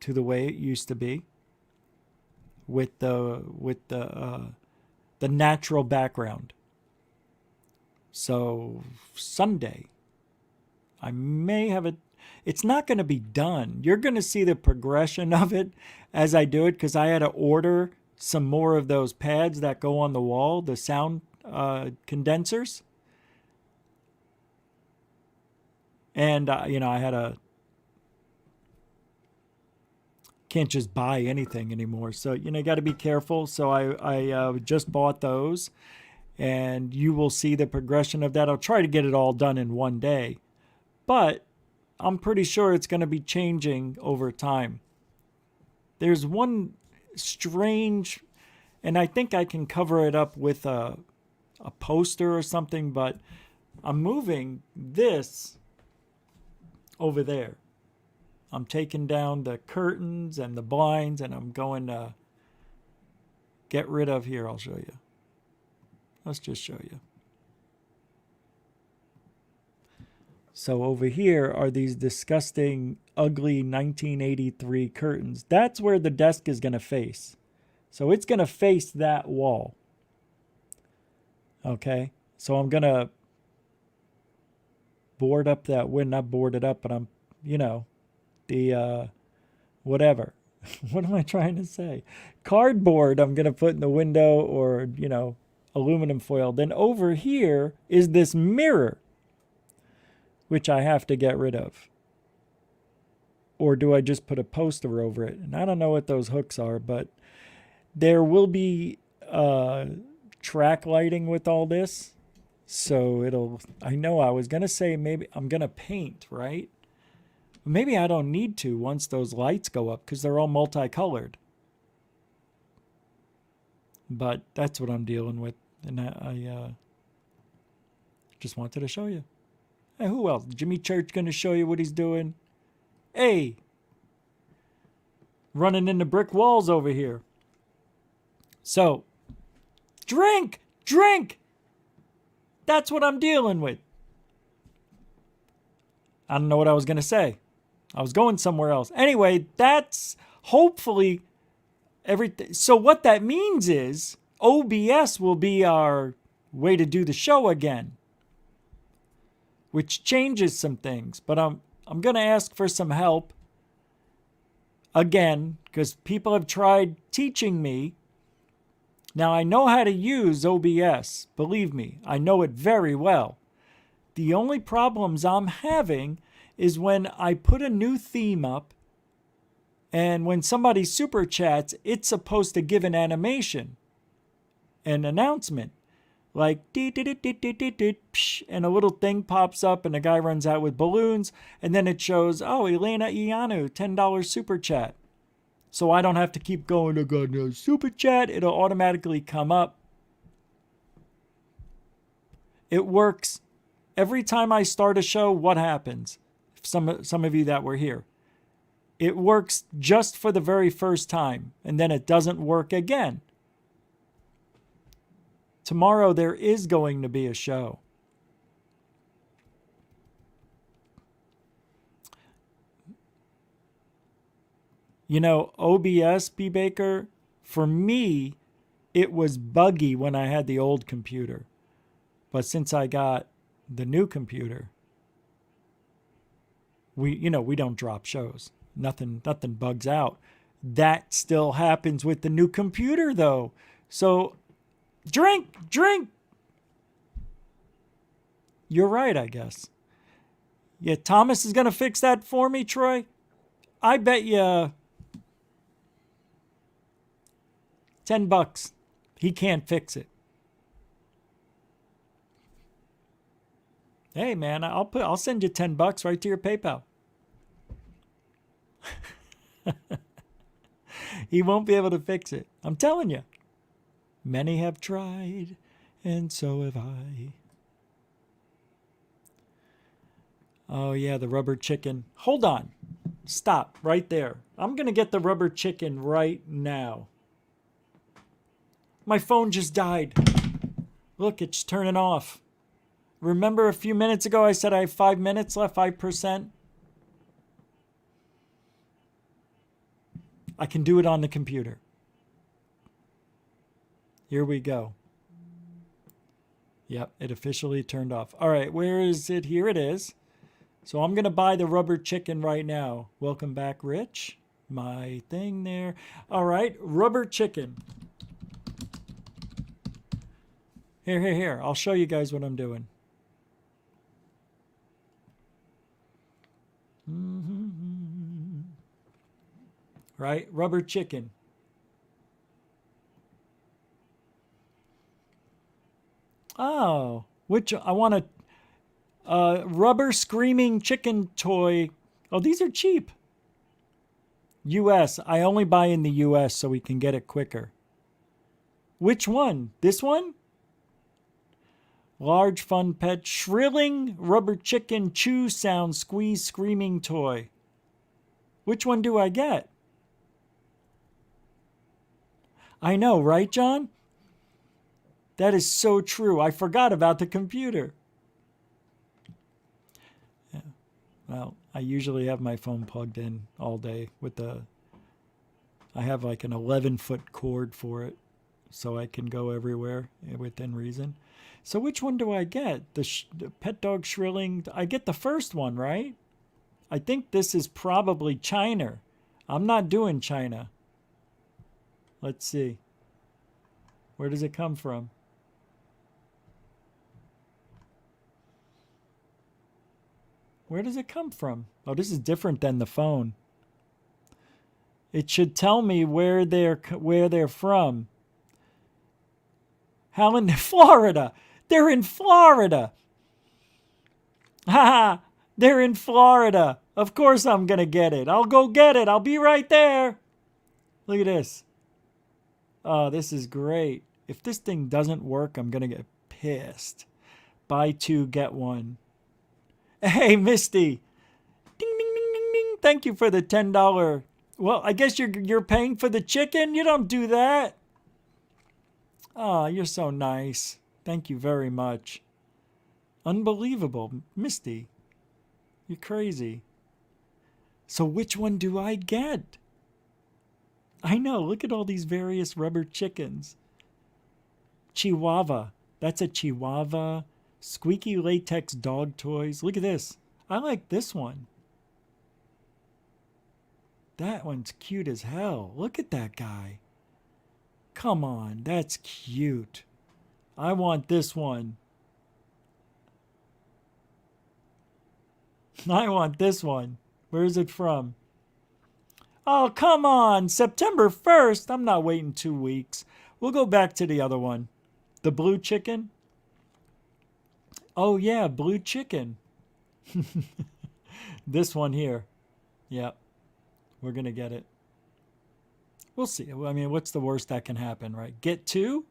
to the way it used to be with the natural background. So Sunday, I may have it. It's not going to be done. You're going to see the progression of it as I do it, because I had to order some more of those pads that go on the wall, the sound condensers. And, I had a... Can't just buy anything anymore. So, you got to be careful. So I just bought those. And you will see the progression of that. I'll try to get it all done in one day. But I'm pretty sure it's going to be changing over time. There's one strange, and I think I can cover it up with a poster or something, but I'm moving this over there. I'm taking down the curtains and the blinds, and I'm going to get rid of here. I'll show you. Let's just show you. So over here are these disgusting, ugly 1983 curtains. That's where the desk is going to face. So it's going to face that wall. Okay? So I'm going to board up that window. Not board it up, but I'm, whatever. What am I trying to say? Cardboard I'm going to put in the window, or, aluminum foil. Then over here is this mirror, which I have to get rid of. Or do I just put a poster over it? And I don't know what those hooks are, but there will be track lighting with all this. So I know I was going to say maybe I'm going to paint, right? Maybe I don't need to once those lights go up, because they're all multicolored. But that's what I'm dealing with. And I just wanted to show you. Hey, who else? Jimmy Church going to show you what he's doing? Hey, running into brick walls over here. So, drink. That's what I'm dealing with. I don't know what I was going to say. I was going somewhere else. Anyway, that's hopefully everything. So what that means is OBS will be our way to do the show again, which changes some things. But I'm going to ask for some help again, because people have tried teaching me. Now, I know how to use OBS. Believe me, I know it very well. The only problems I'm having is when I put a new theme up, and when somebody super chats, it's supposed to give an animation, an announcement, like and a little thing pops up, and a guy runs out with balloons, and then it shows, oh, Elena Ianu, $10 super chat. So I don't have to keep going to God knows super chat. It'll automatically come up. It works every time I start a show. What happens? Some of you that were here, It works just for the very first time, and then it doesn't work again. Tomorrow there is going to be a show. You know, OBS, B. Baker, for me, it was buggy when I had the old computer. But since I got the new computer, we don't drop shows. Nothing bugs out. That still happens with the new computer, though. So, drink. You're right, I guess. Yeah, Thomas is going to fix that for me, Troy. I bet you $10. He can't fix it. Hey, man, I'll send you $10 right to your PayPal. He won't be able to fix it. I'm telling you. Many have tried, and so have I. Oh, yeah, the rubber chicken. Hold on. Stop right there. I'm going to get the rubber chicken right now. My phone just died. Look, it's turning off. Remember a few minutes ago I said I have 5 minutes left, 5%? I can do it on the computer. Here we go. Yep, it officially turned off. All right, where is it? Here it is. So I'm going to buy the rubber chicken right now. Welcome back, Rich. My thing there. All right, rubber chicken. Here. I'll show you guys what I'm doing. Right? Rubber chicken. Oh, which I want a rubber screaming chicken toy. Oh, these are cheap. US. I only buy in the US so we can get it quicker. Which one? This one? Large fun pet shrilling rubber chicken chew sound squeeze screaming toy. Which one do I get? I know, right, John? That is so true. I forgot about the computer. Yeah. Well, I usually have my phone plugged in all day with I have like an 11-foot cord for it so I can go everywhere within reason. So which one do I get? The pet dog shrilling? I get the first one, right? I think this is probably China. I'm not doing China. Let's see. Where does it come from? Where does it come from? Oh, this is different than the phone. It should tell me where they're from. Helen, Florida. They're in Florida. Haha, they're in Florida. Of course I'm going to get it. I'll go get it. I'll be right there. Look at this. Oh, this is great. If this thing doesn't work, I'm going to get pissed. Buy two, get one. Hey, Misty. Ding, ding, ding, ding, ding. Thank you for the $10. Well, I guess you're paying for the chicken? You don't do that. Oh, you're so nice. Thank you very much. Unbelievable. Misty. You're crazy. So which one do I get? I know. Look at all these various rubber chickens. Chihuahua. That's a Chihuahua. Squeaky latex dog toys. Look at this. I like this one. That one's cute as hell. Look at that guy. Come on. That's cute. I want this one. I want this one. Where is it from? Oh, come on. September 1st. I'm not waiting 2 weeks. We'll go back to the other one. The blue chicken. Oh, yeah. Blue chicken. This one here. Yep. We're going to get it. We'll see. I mean, what's the worst that can happen, right? Get two?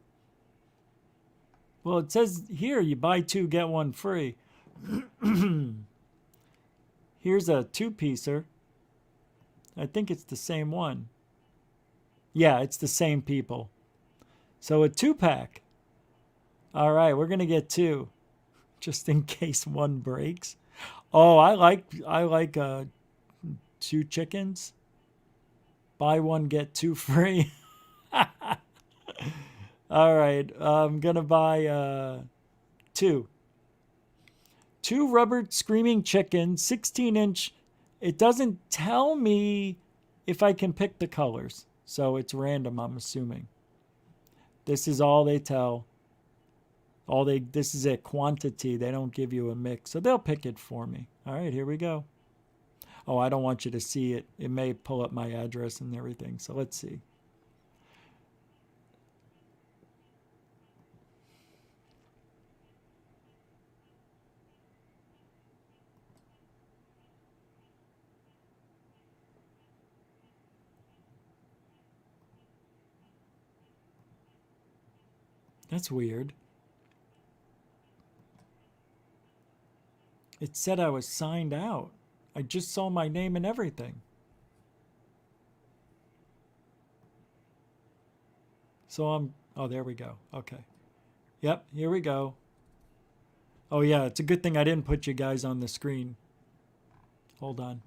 Well, it says here you buy two, get one free. Here's a two-piecer. I think it's the same one. Yeah, it's the same people. So a 2-pack. All right, we're going to get 2 just in case one breaks. Oh, I like 2 chickens. Buy 1 get 2 free. All right, I'm going to buy 2. 2 rubber screaming chickens, 16-inch. It doesn't tell me if I can pick the colors. So it's random, I'm assuming. This is all they tell. This is a quantity. They don't give you a mix. So they'll pick it for me. All right, here we go. Oh, I don't want you to see it. It may pull up my address and everything. So let's see. That's weird. It said I was signed out. I just saw my name and everything. So oh, there we go. Okay. Yep, here we go. Oh yeah, it's a good thing I didn't put you guys on the screen. Hold on.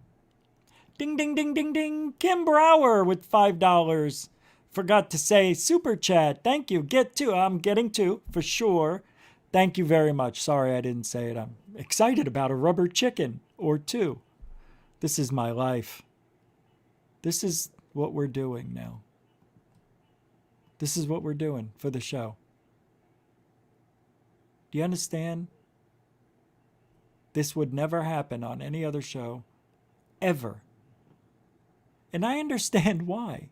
Ding, ding, ding, ding, ding. Kim Brower with $5. Forgot to say super chat. Thank you. Get 2. I'm getting 2 for sure. Thank you very much. Sorry I didn't say it. I'm excited about a rubber chicken or 2. This is my life. This is what we're doing now. This is what we're doing for the show. Do you understand? This would never happen on any other show, ever. And I understand why.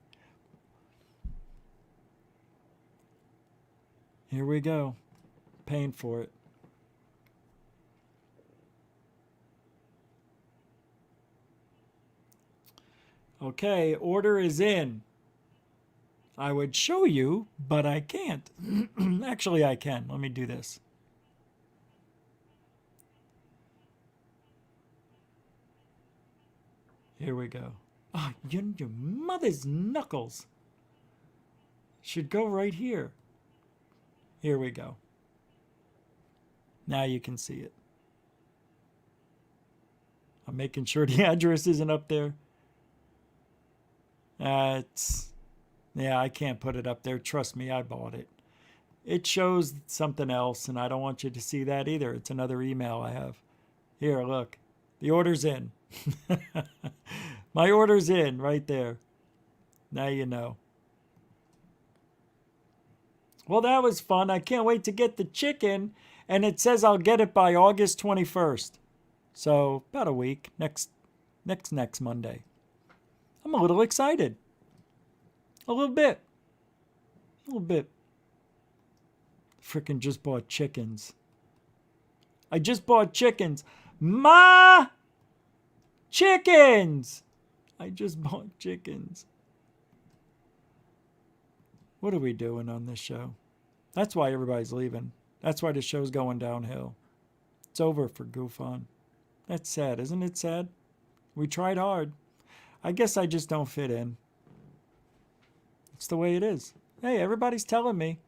Here we go. Paying for it. Okay, order is in. I would show you, but I can't. Actually, I can. Let me do this. Here we go. Oh, your mother's knuckles. Should go right here. Here we go. Now you can see it. I'm making sure the address isn't up there. Yeah, I can't put it up there. Trust me, I bought it. It shows something else, and I don't want you to see that either. It's another email I have. Here, look. The order's in. My order's in right there. Now you know. Well, that was fun. I can't wait to get the chicken. And it says I'll get it by August 21st. So about a week. Next Monday. I'm a little excited. A little bit. Frickin' just bought chickens. I just bought chickens. Ma! Chickens! I just bought chickens. What are we doing on this show? That's why everybody's leaving. That's why the show's going downhill. It's over for Goof On. That's sad, isn't it sad? We tried hard. I guess I just don't fit in. It's the way it is. Hey, everybody's telling me.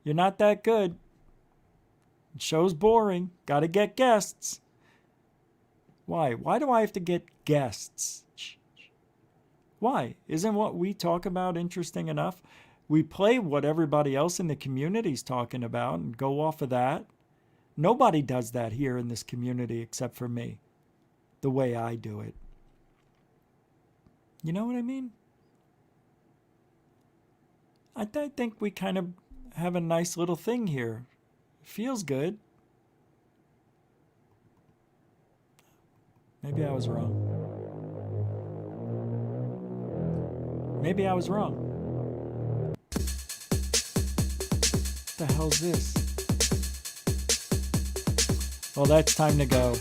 You're not that good. The show's boring. Gotta get guests. Why? Why do I have to get guests? Why? Isn't what we talk about interesting enough? We play what everybody else in the community's talking about and go off of that. Nobody does that here in this community except for me. The way I do it. You know what I mean? I think we kind of have a nice little thing here. It feels good. Maybe I was wrong. Maybe I was wrong. What the hell's this? Well, that's time to go.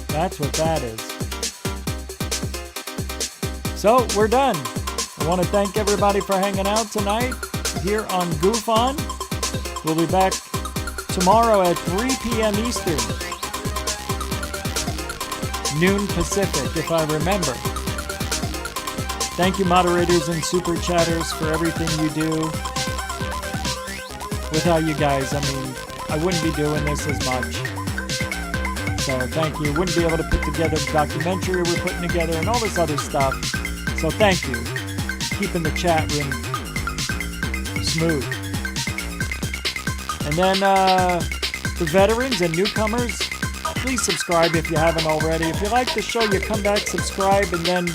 That's what that is. So, we're done. I want to thank everybody for hanging out tonight here on Goof On. We'll be back tomorrow at 3 p.m. Eastern. noon Pacific, if I remember. Thank you, moderators and super chatters, for everything you do. Without you guys, I mean, I wouldn't be doing this as much. So thank you. Wouldn't be able to put together the documentary we're putting together and all this other stuff. So thank you. Keeping the chat room smooth. And then for veterans and newcomers, please subscribe if you haven't already. If you like the show, you come back, subscribe, and then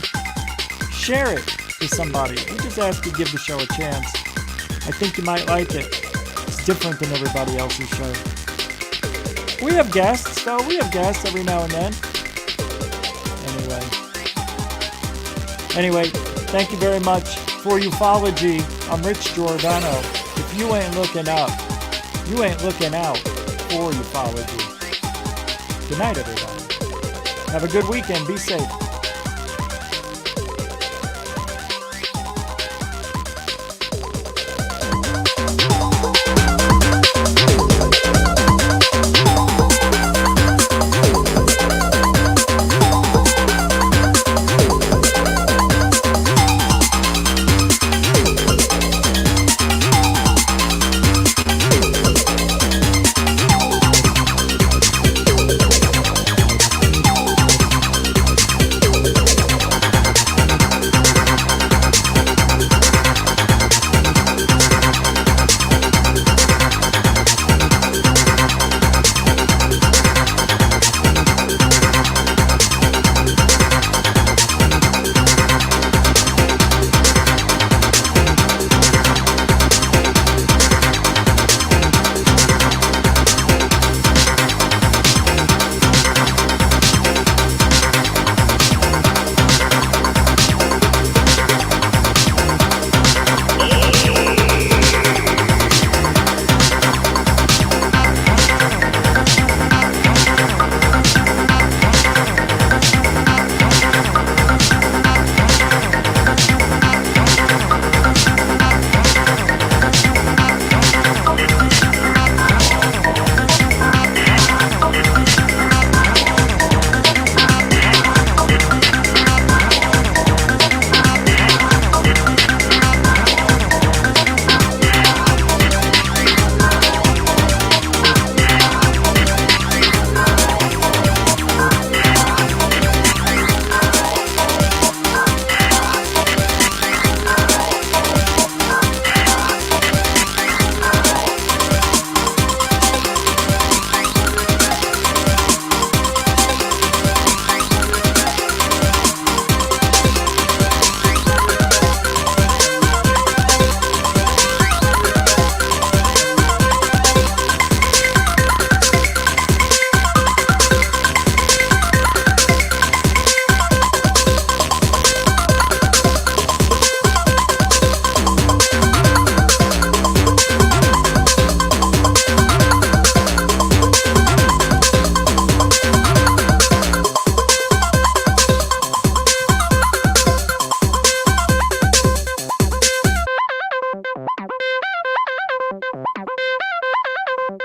share it to somebody. We just ask you to give the show a chance. I think you might like it. It's different than everybody else's show. We have guests, though. We have guests every now and then. Anyway, thank you very much for UFOlogy. I'm Rich Giordano. If you ain't looking up, you ain't looking out for UFOlogy. Good night, everybody. Have a good weekend. Be safe.